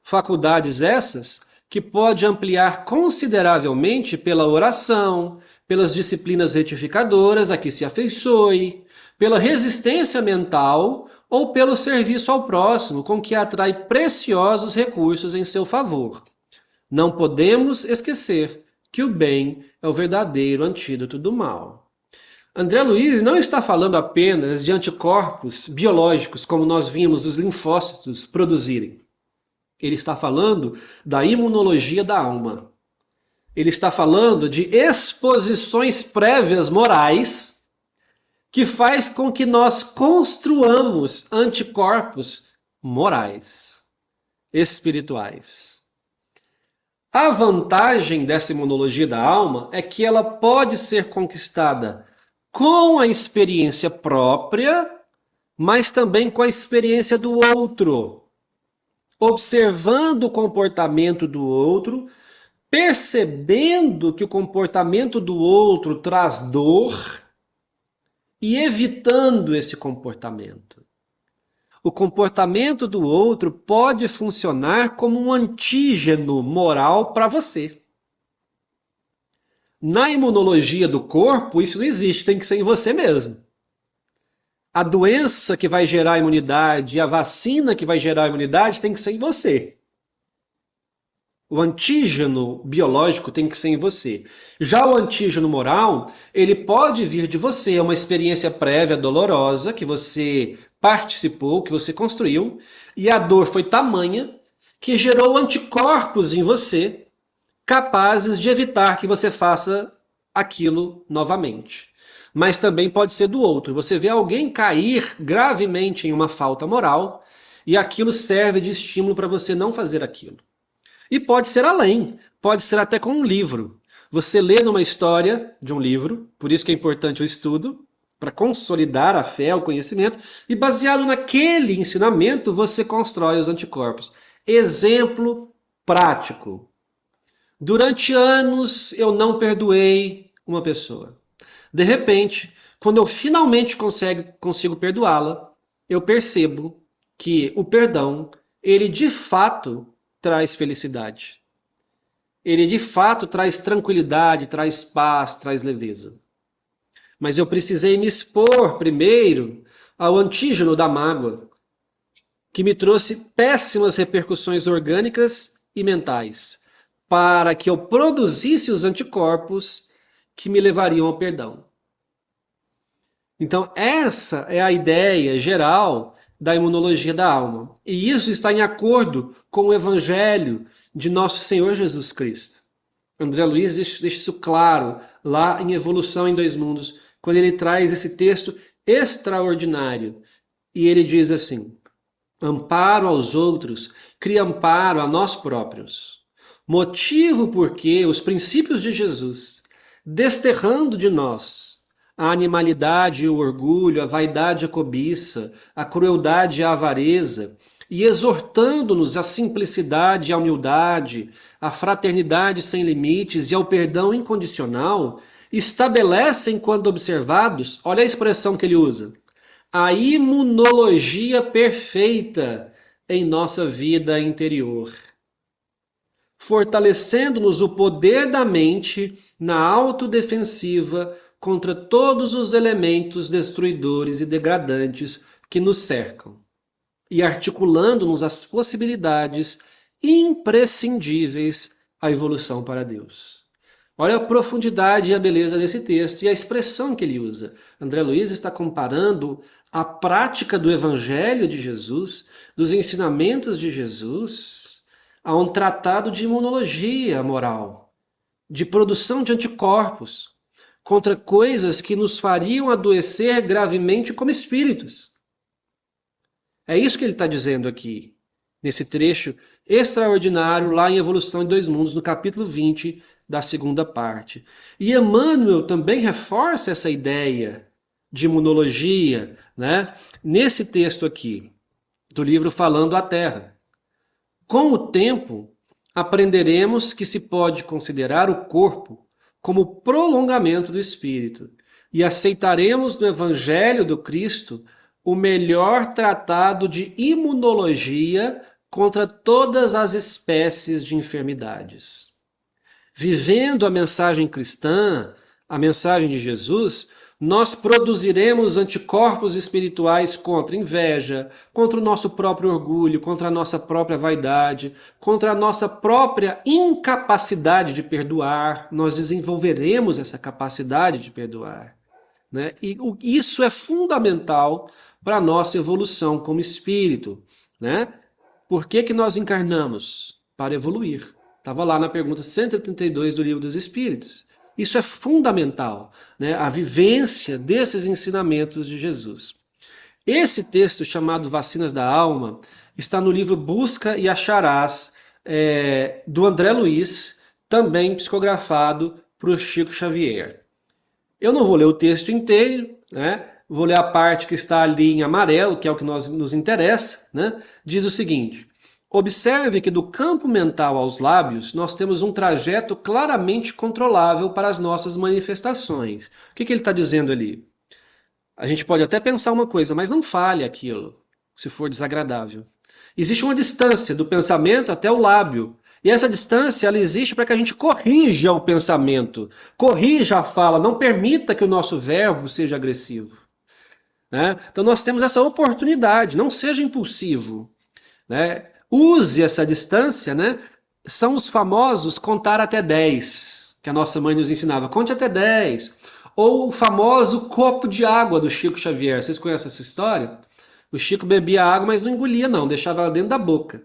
Faculdades essas que pode ampliar consideravelmente pela oração, pelas disciplinas retificadoras a que se afeiçoe, pela resistência mental ou pelo serviço ao próximo, com que atrai preciosos recursos em seu favor. Não podemos esquecer que o bem é o verdadeiro antídoto do mal. André Luiz não está falando apenas de anticorpos biológicos, como nós vimos os linfócitos produzirem. Ele está falando da imunologia da alma. Ele está falando de exposições prévias morais que faz com que nós construamos anticorpos morais. espirituais. A vantagem dessa imunologia da alma é que ela pode ser conquistada com a experiência própria, mas também com a experiência do outro, observando o comportamento do outro, percebendo que o comportamento do outro traz dor e evitando esse comportamento. O comportamento do outro pode funcionar como um antígeno moral para você. Na imunologia do corpo, isso não existe, tem que ser em você mesmo. A doença que vai gerar a imunidade e a vacina que vai gerar a imunidade tem que ser em você. O antígeno biológico tem que ser em você. Já o antígeno moral, ele pode vir de você, é uma experiência prévia dolorosa que você participou, que você construiu, e a dor foi tamanha que gerou anticorpos em você capazes de evitar que você faça aquilo novamente. Mas também pode ser do outro. Você vê alguém cair gravemente em uma falta moral e aquilo serve de estímulo para você não fazer aquilo. E pode ser além, pode ser até com um livro. Você lê numa história de um livro, por isso que é importante o estudo, para consolidar a fé, o conhecimento, e baseado naquele ensinamento você constrói os anticorpos. Exemplo prático. Durante anos eu não perdoei uma pessoa. De repente, quando eu finalmente consigo perdoá-la, eu percebo que o perdão, ele de fato traz felicidade. Ele de fato traz tranquilidade, traz paz, traz leveza. Mas eu precisei me expor primeiro ao antígeno da mágoa, que me trouxe péssimas repercussões orgânicas e mentais, para que eu produzisse os anticorpos que me levariam ao perdão. Então, essa é a ideia geral da imunologia da alma. E isso está em acordo com o Evangelho de nosso Senhor Jesus Cristo. André Luiz deixa isso claro lá em Evolução em Dois Mundos, quando ele traz esse texto extraordinário. E ele diz assim: amparo aos outros, cria amparo a nós próprios. Motivo porque os princípios de Jesus, desterrando de nós a animalidade e o orgulho, a vaidade e a cobiça, a crueldade e a avareza, e exortando-nos à simplicidade e à humildade, à fraternidade sem limites e ao perdão incondicional, estabelecem, quando observados, olha a expressão que ele usa, a imunologia perfeita em nossa vida interior, fortalecendo-nos o poder da mente na autodefensiva contra todos os elementos destruidores e degradantes que nos cercam, e articulando-nos as possibilidades imprescindíveis à evolução para Deus. Olha a profundidade e a beleza desse texto e a expressão que ele usa. André Luiz está comparando a prática do Evangelho de Jesus, dos ensinamentos de Jesus, a um tratado de imunologia moral, de produção de anticorpos contra coisas que nos fariam adoecer gravemente como espíritos. É isso que ele está dizendo aqui, nesse trecho extraordinário, lá em Evolução em Dois Mundos, no capítulo 20 da segunda parte. E Emmanuel também reforça essa ideia de imunologia, né, nesse texto aqui, do livro Falando à Terra. Com o tempo, aprenderemos que se pode considerar o corpo como prolongamento do espírito, e aceitaremos no Evangelho do Cristo o melhor tratado de imunologia contra todas as espécies de enfermidades. Vivendo a mensagem cristã, a mensagem de Jesus, nós produziremos anticorpos espirituais contra a inveja, contra o nosso próprio orgulho, contra a nossa própria vaidade, contra a nossa própria incapacidade de perdoar. Nós desenvolveremos essa capacidade de perdoar, né? E isso é fundamental para a nossa evolução como espírito, né? Por que nós encarnamos? Para evoluir. Estava lá na pergunta 132 do Livro dos Espíritos. Isso é fundamental, né? A vivência desses ensinamentos de Jesus. Esse texto chamado Vacinas da Alma está no livro Busca e Acharás, do André Luiz, também psicografado por Chico Xavier. Eu não vou ler o texto inteiro, né? Vou ler a parte que está ali em amarelo, que é o que nos interessa, né? Diz o seguinte: observe que do campo mental aos lábios nós temos um trajeto claramente controlável para as nossas manifestações. O que ele está dizendo ali? A gente pode até pensar uma coisa, mas não fale aquilo, se for desagradável. Existe uma distância do pensamento até o lábio. E essa distância ela existe para que a gente corrija o pensamento, corrija a fala, não permita que o nosso verbo seja agressivo. Né? Então nós temos essa oportunidade, não seja impulsivo. Né? Use essa distância, né? São os famosos contar até 10, que a nossa mãe nos ensinava. Conte até 10. Ou o famoso copo de água do Chico Xavier. Vocês conhecem essa história? O Chico bebia água, mas não engolia não, deixava ela dentro da boca.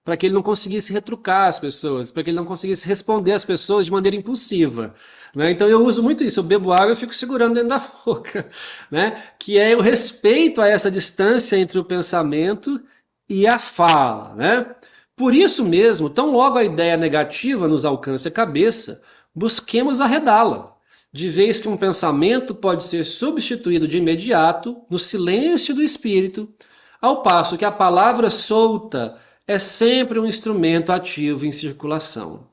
Para que ele não conseguisse retrucar as pessoas, para que ele não conseguisse responder às pessoas de maneira impulsiva. Né? Então eu uso muito isso, eu bebo água e fico segurando dentro da boca. Né? Que é o respeito a essa distância entre o pensamento e a fala. Né? Por isso mesmo, tão logo a ideia negativa nos alcance a cabeça, busquemos arredá-la. De vez que um pensamento pode ser substituído de imediato, no silêncio do espírito, ao passo que a palavra solta é sempre um instrumento ativo em circulação.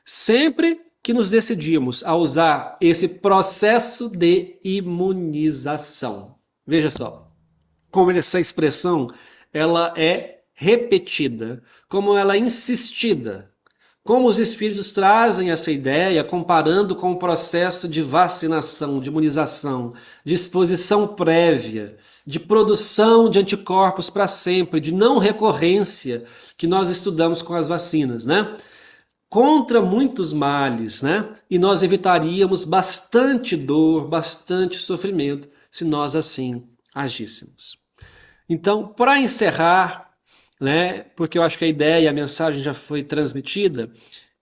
Sempre que nos decidimos a usar esse processo de imunização. Veja só, como essa expressão ela é repetida, como ela é insistida. Como os espíritos trazem essa ideia comparando com o processo de vacinação, de imunização, de exposição prévia, de produção de anticorpos para sempre, de não recorrência, que nós estudamos com as vacinas, né? Contra muitos males, né? E nós evitaríamos bastante dor, bastante sofrimento, se nós assim agíssemos. Então, para encerrar, né, porque eu acho que a ideia e a mensagem já foi transmitida,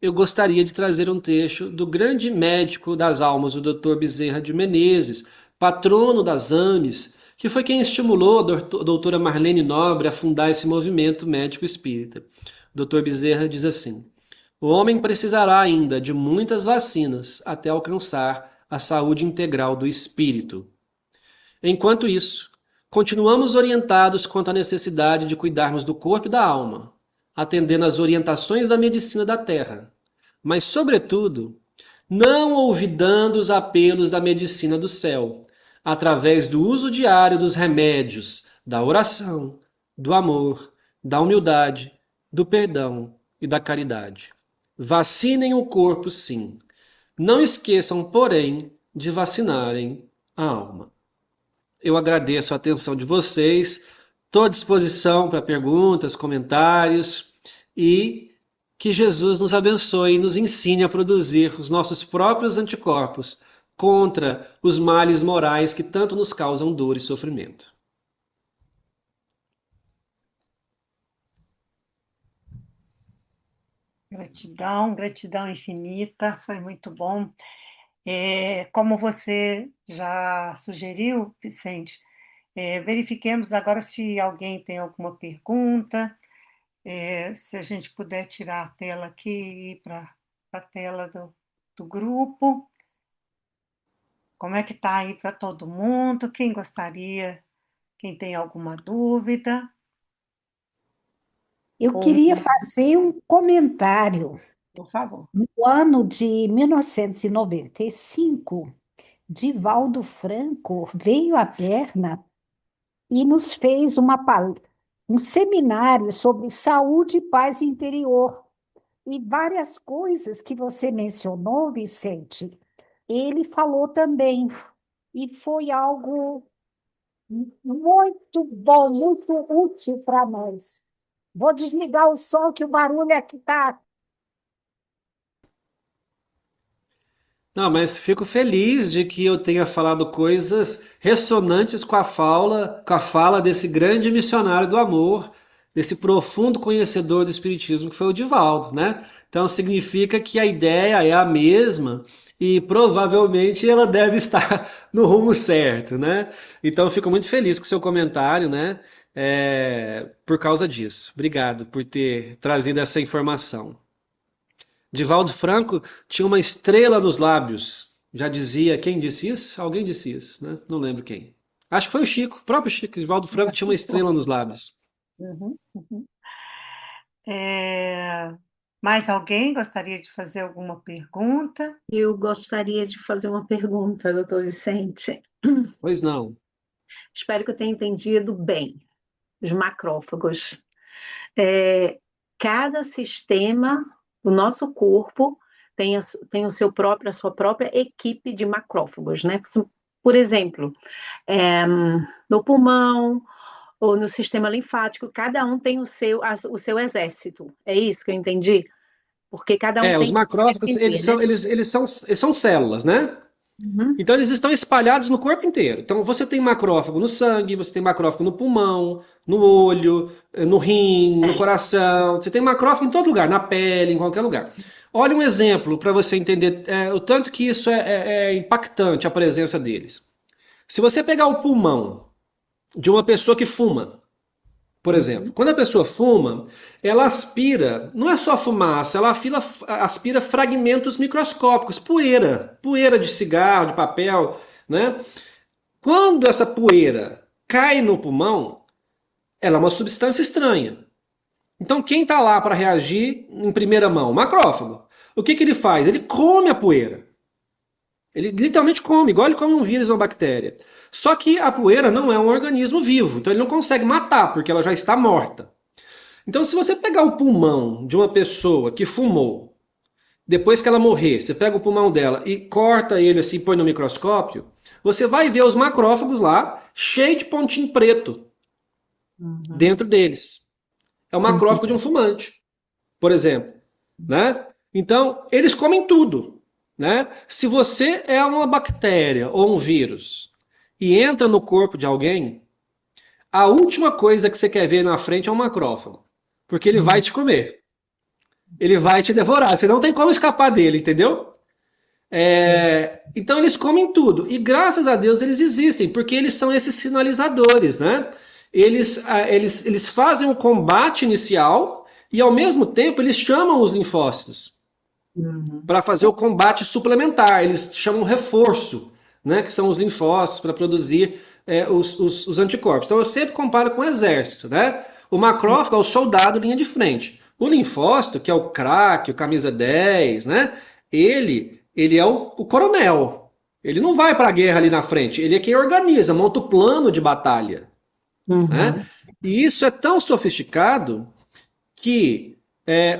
eu gostaria de trazer um trecho do grande médico das almas, o Dr. Bezerra de Menezes, patrono das AMES, que foi quem estimulou a doutora Marlene Nobre a fundar esse movimento médico espírita. O Dr. Bezerra diz assim: o homem precisará ainda de muitas vacinas até alcançar a saúde integral do espírito. Enquanto isso, continuamos orientados quanto à necessidade de cuidarmos do corpo e da alma, atendendo às orientações da medicina da terra, mas, sobretudo, não olvidando os apelos da medicina do céu, através do uso diário dos remédios, da oração, do amor, da humildade, do perdão e da caridade. Vacinem o corpo, sim. Não esqueçam, porém, de vacinarem a alma. Eu agradeço a atenção de vocês, estou à disposição para perguntas, comentários e que Jesus nos abençoe e nos ensine a produzir os nossos próprios anticorpos contra os males morais que tanto nos causam dor e sofrimento. Gratidão, gratidão infinita, foi muito bom. Como você já sugeriu, Vicente, verifiquemos agora se alguém tem alguma pergunta, se a gente puder tirar a tela aqui e ir para a tela do grupo. Como é que está aí para todo mundo? Quem gostaria? Quem tem alguma dúvida? Eu queria fazer um comentário. Por favor. No ano de 1995, Divaldo Franco veio à Berna e nos fez um seminário sobre saúde e paz interior. E várias coisas que você mencionou, Vicente, ele falou também. E foi algo muito bom, muito útil para nós. Vou desligar o som, que o barulho aqui está. Não, mas fico feliz de que eu tenha falado coisas ressonantes com a fala desse grande missionário do amor, desse profundo conhecedor do Espiritismo que foi o Divaldo, né? Então significa que a ideia é a mesma e provavelmente ela deve estar no rumo certo, né? Então eu fico muito feliz com o seu comentário, né? por causa disso. Obrigado por ter trazido essa informação. Divaldo Franco tinha uma estrela nos lábios. Já dizia, quem disse isso? Alguém disse isso, né? Não lembro quem. Acho que foi o Chico, o próprio Chico. Divaldo Franco tinha uma estrela nos lábios. Uhum, uhum. É, Mais alguém gostaria de fazer alguma pergunta? Eu gostaria de fazer uma pergunta, doutor Vicente. Pois não. Espero que eu tenha entendido bem. Os macrófagos. É, cada sistema do nosso corpo tem a sua própria equipe de macrófagos, né? Por exemplo, no pulmão ou no sistema linfático, cada um tem o seu exército. É isso que eu entendi? Porque cada um Os tem que macrófagos, defender, né? eles são células, né? Uhum. Então eles estão espalhados no corpo inteiro. Então você tem macrófago no sangue, você tem macrófago no pulmão, no olho, no rim, no coração. Você tem macrófago em todo lugar, na pele, em qualquer lugar. Olha um exemplo para você entender o tanto que isso é impactante a presença deles. Se você pegar o pulmão de uma pessoa que fuma, por exemplo, quando a pessoa fuma, ela aspira, não é só fumaça, ela aspira fragmentos microscópicos, poeira de cigarro, de papel, né? Quando essa poeira cai no pulmão, ela é uma substância estranha. Então, quem está lá para reagir em primeira mão? O macrófago. O que ele faz? Ele come a poeira. Ele literalmente come, igual ele come um vírus ou uma bactéria. Só que a poeira não é um organismo vivo, então ele não consegue matar, porque ela já está morta. Então, se você pegar o pulmão de uma pessoa que fumou, depois que ela morrer, você pega o pulmão dela e corta ele assim, põe no microscópio, você vai ver os macrófagos lá, cheio de pontinho preto dentro deles. É o macrófago de um fumante, por exemplo, né? Então, eles comem tudo, né? Se você é uma bactéria ou um vírus e entra no corpo de alguém, a última coisa que você quer ver na frente é um macrófago, porque ele vai te comer. Ele vai te devorar. Você não tem como escapar dele, entendeu? Então eles comem tudo. E graças a Deus eles existem, porque eles são esses sinalizadores, né? Eles fazem o combate inicial e ao mesmo tempo eles chamam os linfócitos para fazer o combate suplementar. Eles chamam reforço, né? Que são os linfócitos para produzir os anticorpos. Então eu sempre comparo com o exército, né? O macrófago é o soldado linha de frente. O linfócito, que é o craque, o camisa 10, né? Ele é o coronel. Ele não vai para a guerra ali na frente. Ele é quem organiza, monta o plano de batalha. Né? E isso é tão sofisticado que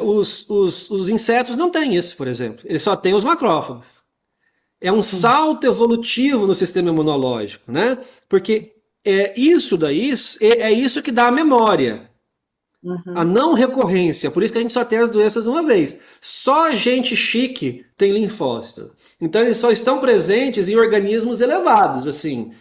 os insetos não têm isso, por exemplo. Eles só têm os macrófagos. É um salto evolutivo no sistema imunológico, né? Porque isso daí é isso que dá a memória. A não recorrência. Por isso que a gente só tem as doenças uma vez. Só gente chique tem linfócito. Então eles só estão presentes em organismos elevados, assim.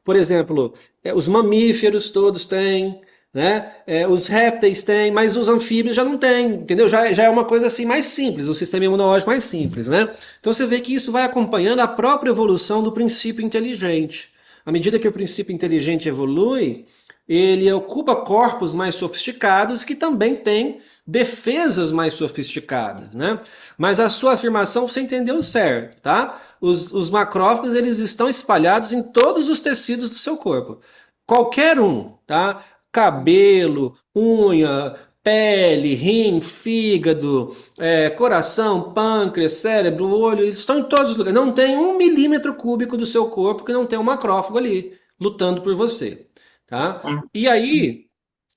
Por exemplo, os mamíferos todos têm, né? Os répteis têm, mas os anfíbios já não têm, entendeu? Já é uma coisa assim mais simples, um sistema imunológico mais simples, né? Então você vê que isso vai acompanhando a própria evolução do princípio inteligente. À medida que o princípio inteligente evolui, ele ocupa corpos mais sofisticados que também têm defesas mais sofisticadas, né? Mas a sua afirmação você entendeu certo, tá? Os macrófagos eles estão espalhados em todos os tecidos do seu corpo. Qualquer um, tá? Cabelo, unha, pele, rim, fígado, coração, pâncreas, cérebro, olho, eles estão em todos os lugares. Não tem 1 milímetro cúbico do seu corpo que não tem um macrófago ali lutando por você. Tá? E aí,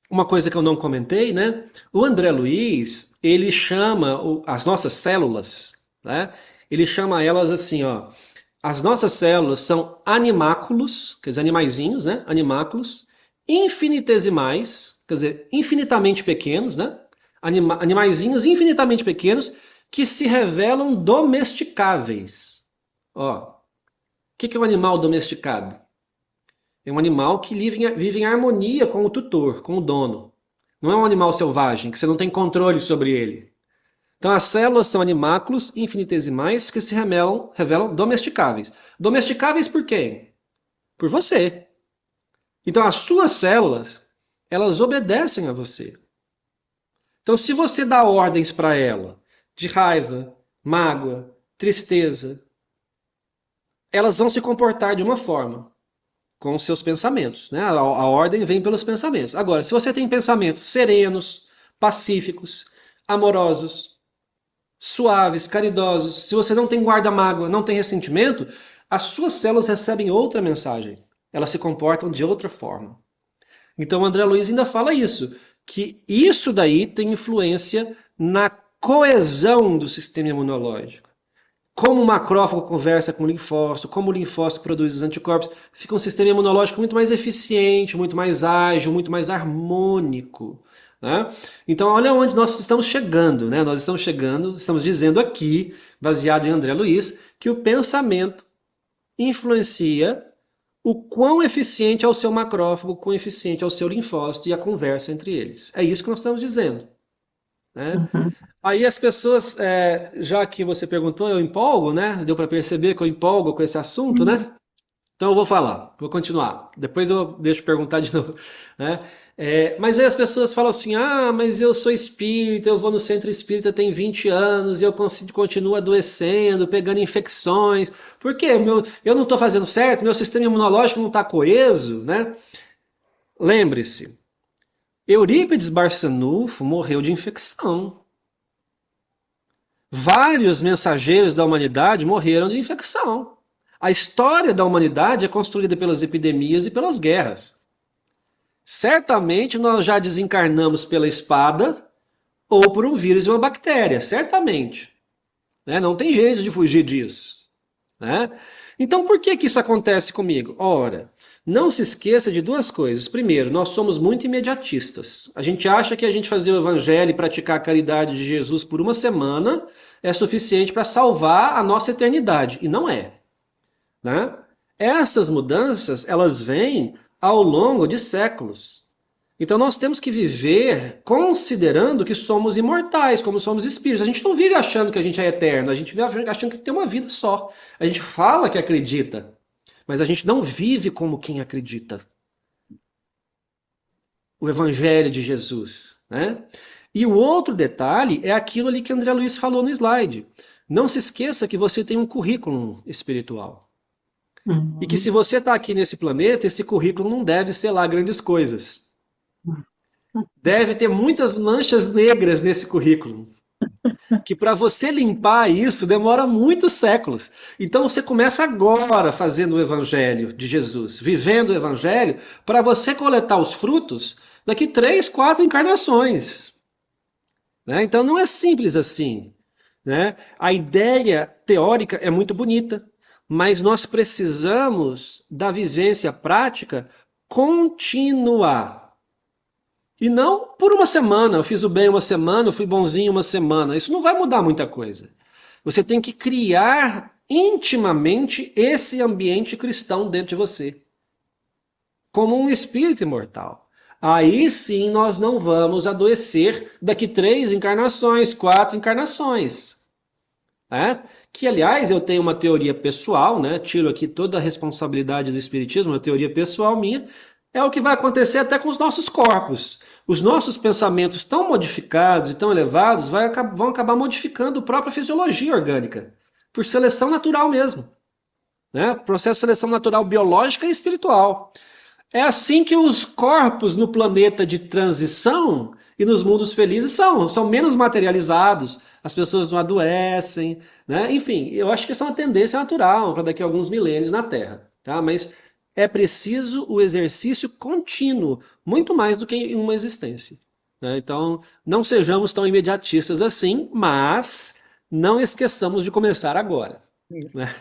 uma coisa que eu não comentei, né? O André Luiz, ele chama as nossas células, né? Ele chama elas assim, ó. As nossas células são animáculos, quer dizer, animaizinhos, né? Animáculos, infinitesimais, quer dizer, infinitamente pequenos, né? Animaizinhos infinitamente pequenos que se revelam domesticáveis. Ó, o que é um animal domesticado? É um animal que vive em harmonia com o tutor, com o dono. Não é um animal selvagem, que você não tem controle sobre ele. Então as células são animáculos infinitesimais que se revelam domesticáveis. Domesticáveis por quem? Por você. Então, as suas células, elas obedecem a você. Então, se você dá ordens para ela de raiva, mágoa, tristeza, elas vão se comportar de uma forma, com os seus pensamentos, né? A ordem vem pelos pensamentos. Agora, se você tem pensamentos serenos, pacíficos, amorosos, suaves, caridosos, se você não tem guarda-mágoa, não tem ressentimento, as suas células recebem outra mensagem. Elas se comportam de outra forma. Então, o André Luiz ainda fala isso, que isso daí tem influência na coesão do sistema imunológico. Como o macrófago conversa com o linfócito, como o linfócito produz os anticorpos, fica um sistema imunológico muito mais eficiente, muito mais ágil, muito mais harmônico. Né? Então, olha onde nós estamos chegando. Né? Nós estamos chegando, estamos dizendo aqui, baseado em André Luiz, que o pensamento influencia o quão eficiente é o seu macrófago, o quão eficiente é o seu linfócito e a conversa entre eles. É isso que nós estamos dizendo. Né? Uhum. Aí as pessoas, já que você perguntou, eu empolgo, né? Deu para perceber que eu empolgo com esse assunto, né? Então eu vou falar, vou continuar. Depois eu deixo perguntar de novo, né? Mas aí as pessoas falam assim: ah, mas eu sou espírita, eu vou no centro espírita tem 20 anos e eu continuo adoecendo, pegando infecções. Por quê? Eu não estou fazendo certo, meu sistema imunológico não está coeso, né? Lembre-se, Eurípides Barçanufo morreu de infecção. Vários mensageiros da humanidade morreram de infecção. A história da humanidade é construída pelas epidemias e pelas guerras. Certamente nós já desencarnamos pela espada ou por um vírus e uma bactéria, certamente. Né? Não tem jeito de fugir disso. Né? Então por que isso acontece comigo? Ora, não se esqueça de duas coisas. Primeiro, nós somos muito imediatistas. A gente acha que a gente fazer o evangelho e praticar a caridade de Jesus por uma semana é suficiente para salvar a nossa eternidade. E não é. Né? Essas mudanças, elas vêm ao longo de séculos. Então nós temos que viver considerando que somos imortais, como somos espíritos. A gente não vive achando que a gente é eterno, a gente vive achando que tem uma vida só. A gente fala que acredita, mas a gente não vive como quem acredita. O Evangelho de Jesus. Né? E o outro detalhe é aquilo ali que André Luiz falou no slide. Não se esqueça que você tem um currículo espiritual. E que se você está aqui nesse planeta, esse currículo não deve ser lá grandes coisas. Deve ter muitas manchas negras nesse currículo. Que para você limpar isso demora muitos séculos. Então você começa agora fazendo o Evangelho de Jesus, vivendo o Evangelho, para você coletar os frutos daqui 3, 4 encarnações. Né? Então não é simples assim. Né? A ideia teórica é muito bonita, mas nós precisamos da vivência prática contínua. E não por uma semana, eu fiz o bem uma semana, eu fui bonzinho uma semana. Isso não vai mudar muita coisa. Você tem que criar intimamente esse ambiente cristão dentro de você. Como um espírito imortal. Aí sim nós não vamos adoecer daqui 3 encarnações, 4 encarnações. Que, aliás, eu tenho uma teoria pessoal, né? Tiro aqui toda a responsabilidade do espiritismo, uma teoria pessoal minha, é o que vai acontecer até com os nossos corpos. Os nossos pensamentos tão modificados e tão elevados vão acabar modificando a própria fisiologia orgânica, por seleção natural mesmo. Né? Processo de seleção natural biológica e espiritual. É assim que os corpos no planeta de transição e nos mundos felizes são menos materializados, as pessoas não adoecem, né? Enfim, eu acho que essa é uma tendência natural para daqui a alguns milênios na Terra, tá? Mas é preciso o exercício contínuo, muito mais do que em uma existência. Né? Então, não sejamos tão imediatistas assim, mas não esqueçamos de começar agora. Isso. Né?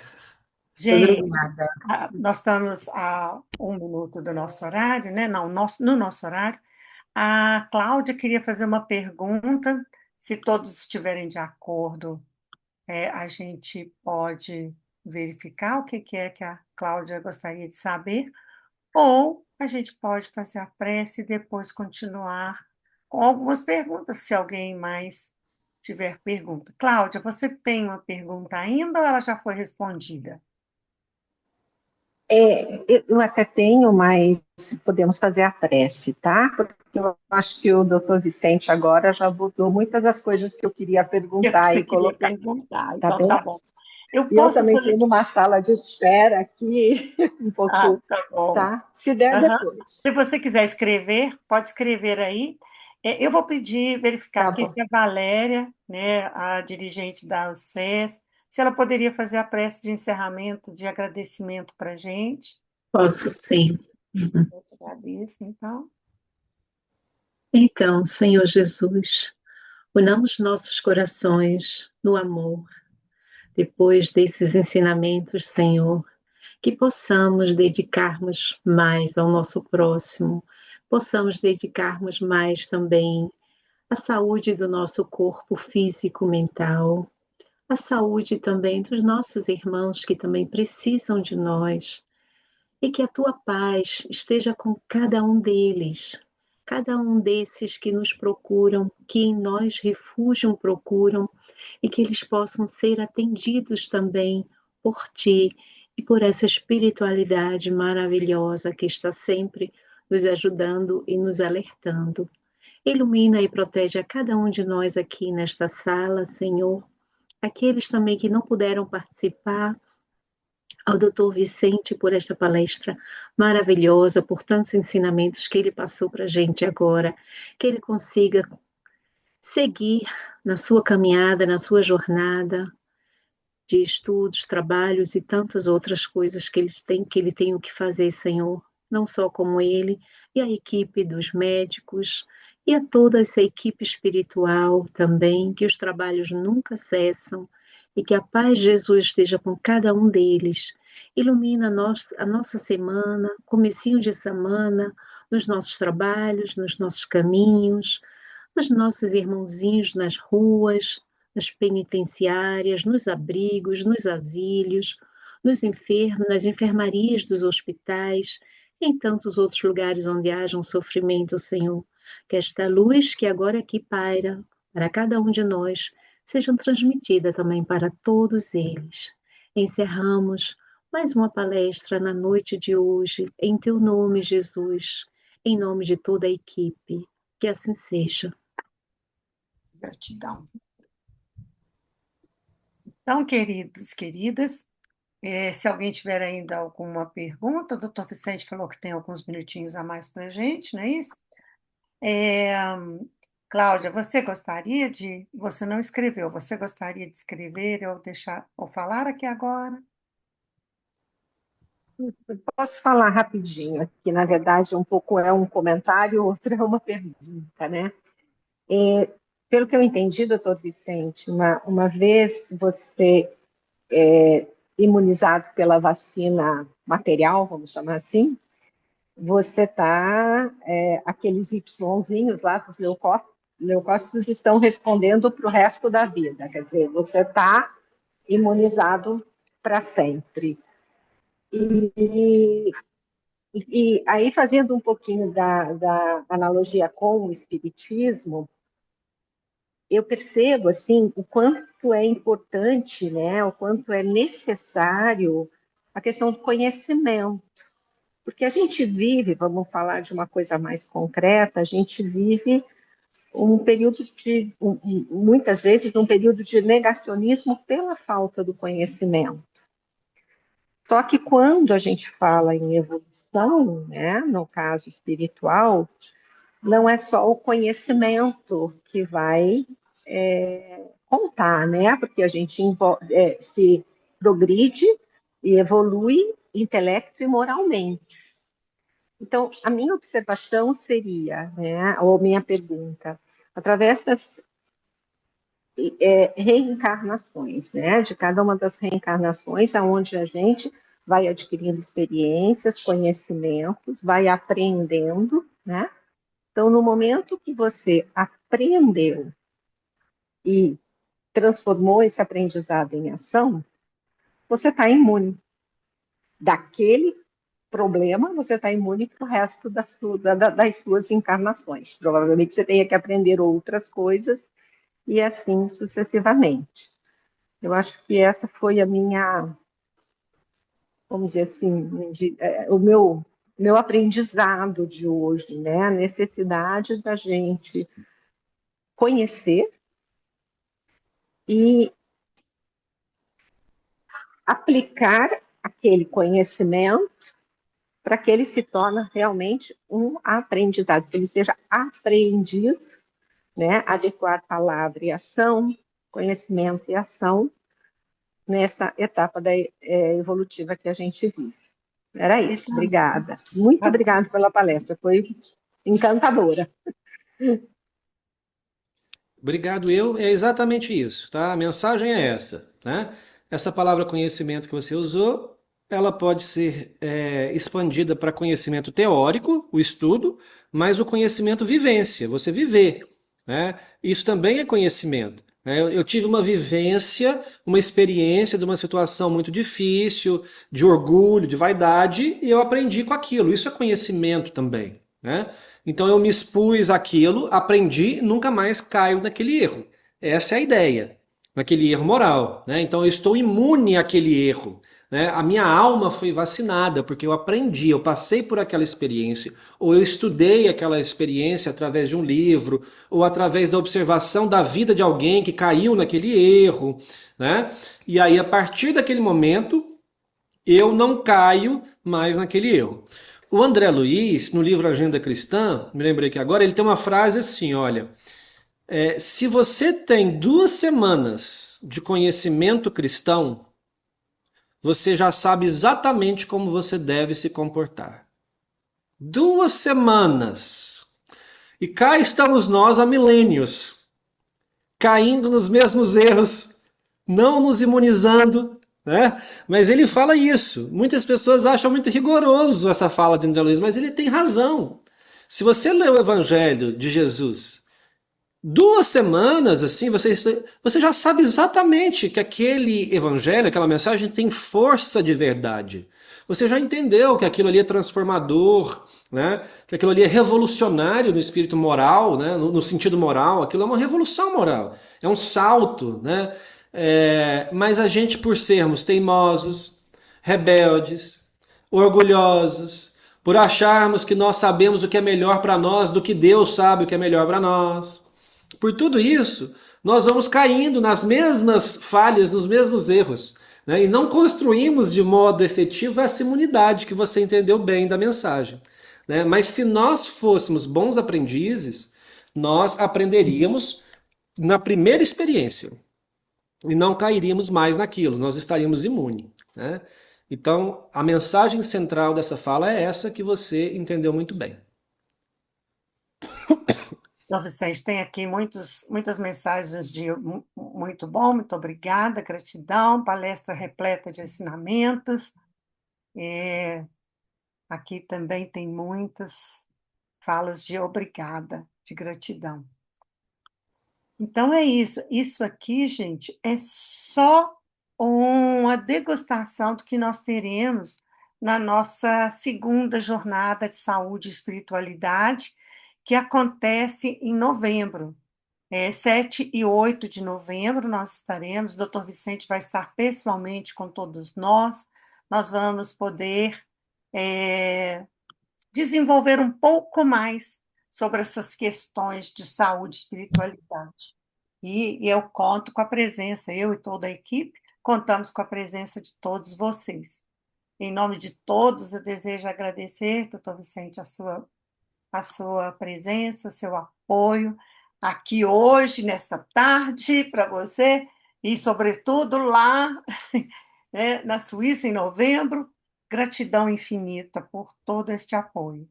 Gente, Obrigada. nós estamos a 1 minuto do nosso horário, né? Não, no nosso horário. A Cláudia queria fazer uma pergunta. Se todos estiverem de acordo, a gente pode verificar o que é que a Cláudia gostaria de saber, ou a gente pode fazer a prece e depois continuar com algumas perguntas, se alguém mais tiver pergunta. Cláudia, você tem uma pergunta ainda ou ela já foi respondida? Eu até tenho, mas podemos fazer a prece, tá? Porque eu acho que o doutor Vicente agora já botou muitas das coisas que eu queria O que perguntar você e queria colocar, perguntar? tá Então, bem? tá bom. Eu E eu posso também estou numa sala de espera aqui, um Ah, pouco, tá bom. tá? Se der Aham. depois, Se você quiser escrever, pode escrever aí. Eu vou pedir, verificar tá aqui bom. se a Valéria, né, a dirigente da UCES, se ela poderia fazer a prece de encerramento, de agradecimento para a gente. Posso sim. Uhum. Eu te agradeço, então. Então, Senhor Jesus, unamos nossos corações no amor, depois desses ensinamentos, Senhor, que possamos dedicarmos mais ao nosso próximo, possamos dedicarmos mais também à saúde do nosso corpo físico, mental, à saúde também dos nossos irmãos que também precisam de nós, e que a tua paz esteja com cada um deles, cada um desses que nos procuram, que em nós refúgio procuram, e que eles possam ser atendidos também por ti e por essa espiritualidade maravilhosa que está sempre nos ajudando e nos alertando. Ilumina e protege a cada um de nós aqui nesta sala, Senhor. Aqueles também que não puderam participar, ao Dr. Vicente por esta palestra maravilhosa, por tantos ensinamentos que ele passou para a gente agora, que ele consiga seguir na sua caminhada, na sua jornada de estudos, trabalhos e tantas outras coisas que ele tem o que fazer, Senhor, não só como ele, e a equipe dos médicos, e a toda essa equipe espiritual também, que os trabalhos nunca cessam, e que a paz de Jesus esteja com cada um deles. Ilumina a nossa semana, comecinho de semana, nos nossos trabalhos, nos nossos caminhos, nos nossos irmãozinhos nas ruas, nas penitenciárias, nos abrigos, nos asilos, nos enfermos, nas enfermarias dos hospitais, em tantos outros lugares onde haja um sofrimento, Senhor. Que esta luz que agora aqui paira para cada um de nós seja transmitida também para todos eles. Encerramos mais uma palestra na noite de hoje, em teu nome, Jesus, em nome de toda a equipe. Que assim seja. Gratidão. Então, queridos, queridas, se alguém tiver ainda alguma pergunta, o doutor Vicente falou que tem alguns minutinhos a mais para a gente, não é isso? É, Cláudia, você gostaria de. Você não escreveu, você gostaria de escrever ou deixar ou falar aqui agora? Posso falar rapidinho, que na verdade um pouco é um comentário, outro é uma pergunta, né? Pelo que eu entendi, doutor Vicente, uma vez você imunizado pela vacina material, vamos chamar assim, você está, aqueles Yzinhos lá dos leucócitos estão respondendo para o resto da vida, quer dizer, você está imunizado para sempre. E aí, fazendo um pouquinho da analogia com o espiritismo, eu percebo assim o quanto é importante, né, o quanto é necessário a questão do conhecimento, porque a gente vive, vamos falar de uma coisa mais concreta, a gente vive um período muitas vezes um período de negacionismo pela falta do conhecimento. Só que quando a gente fala em evolução, né, no caso espiritual, não é só o conhecimento que vai contar, né? Porque a gente se progride e evolui intelecto e moralmente. Então, a minha observação seria, né, ou minha pergunta, através das reencarnações, né, de cada uma das reencarnações, aonde a gente vai adquirindo experiências, conhecimentos, vai aprendendo, né? Então, no momento que você aprendeu e transformou esse aprendizado em ação, você está imune daquele problema, você está imune para o resto das suas encarnações. Provavelmente você tenha que aprender outras coisas e assim sucessivamente. Eu acho que essa foi a minha vamos dizer assim, o meu aprendizado de hoje, né? A necessidade da gente conhecer e aplicar aquele conhecimento para que ele se torne realmente um aprendizado, que ele seja aprendido, né? Adequar palavra e ação, conhecimento e ação nessa etapa evolutiva que a gente vive. Era E isso, também, obrigada. Muito para obrigada pela palestra, foi encantadora. Obrigado, eu. É exatamente isso, tá? A mensagem é essa, né? Essa palavra conhecimento que você usou, ela pode ser expandida para conhecimento teórico, o estudo, mas o conhecimento vivência, você viver, né? Isso também é conhecimento, né? Eu tive uma vivência, uma experiência de uma situação muito difícil, de orgulho, de vaidade, e eu aprendi com aquilo. Isso é conhecimento também, né? Então eu me expus àquilo, aprendi, nunca mais caio naquele erro. Essa é a ideia, naquele erro moral, né? Então eu estou imune àquele erro, né? A minha alma foi vacinada porque eu aprendi, eu passei por aquela experiência, ou eu estudei aquela experiência através de um livro, ou através da observação da vida de alguém que caiu naquele erro, né? E aí a partir daquele momento eu não caio mais naquele erro. O André Luiz, no livro Agenda Cristã, me lembrei que agora, ele tem uma frase assim, olha, se você tem 2 semanas de conhecimento cristão, você já sabe exatamente como você deve se comportar. 2 semanas. E cá estamos nós há milênios, caindo nos mesmos erros, não nos imunizando, né? Mas ele fala isso. Muitas pessoas acham muito rigoroso essa fala de André Luiz, mas ele tem razão. Se você lê o Evangelho de Jesus 2 semanas, assim, você já sabe exatamente que aquele evangelho, aquela mensagem tem força de verdade. Você já entendeu que aquilo ali é transformador, né? Que aquilo ali é revolucionário no espírito moral, né? No sentido moral, aquilo é uma revolução moral, é um salto, né? Mas a gente, por sermos teimosos, rebeldes, orgulhosos, por acharmos que nós sabemos o que é melhor para nós do que Deus sabe o que é melhor para nós, por tudo isso, nós vamos caindo nas mesmas falhas, nos mesmos erros, né? E não construímos de modo efetivo essa imunidade que você entendeu bem da mensagem, né? Mas se nós fôssemos bons aprendizes, nós aprenderíamos na primeira experiência e não cairíamos mais naquilo, nós estaríamos imunes, né? Então, a mensagem central dessa fala é essa que você entendeu muito bem. Então, Vicente, tem aqui muitas mensagens de muito bom, muito obrigada, gratidão, palestra repleta de ensinamentos. É, aqui também tem muitas falas de obrigada, de gratidão. Então é isso. Isso aqui, gente, é só uma degustação do que nós teremos na nossa segunda jornada de saúde e espiritualidade, que acontece em novembro. 7 e 8 de novembro nós estaremos, o doutor Vicente vai estar pessoalmente com todos nós vamos poder é, desenvolver um pouco mais sobre essas questões de saúde e espiritualidade. E eu conto com a presença, eu e toda a equipe, contamos com a presença de todos vocês. Em nome de todos, eu desejo agradecer, doutor Vicente, a sua presença, seu apoio aqui hoje, nesta tarde, para você, e, sobretudo, lá né, na Suíça, em novembro. Gratidão infinita por todo este apoio.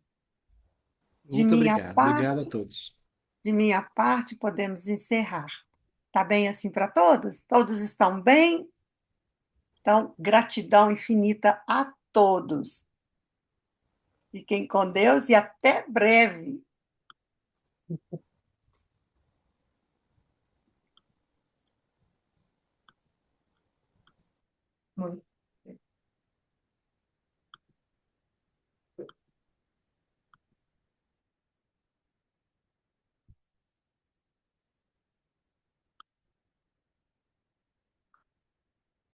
De Muito minha obrigado. Obrigado a parte, todos. de minha parte, podemos encerrar. Tá bem assim para todos? Todos estão bem? Então, gratidão infinita a todos. Fiquem com Deus e até breve. Muito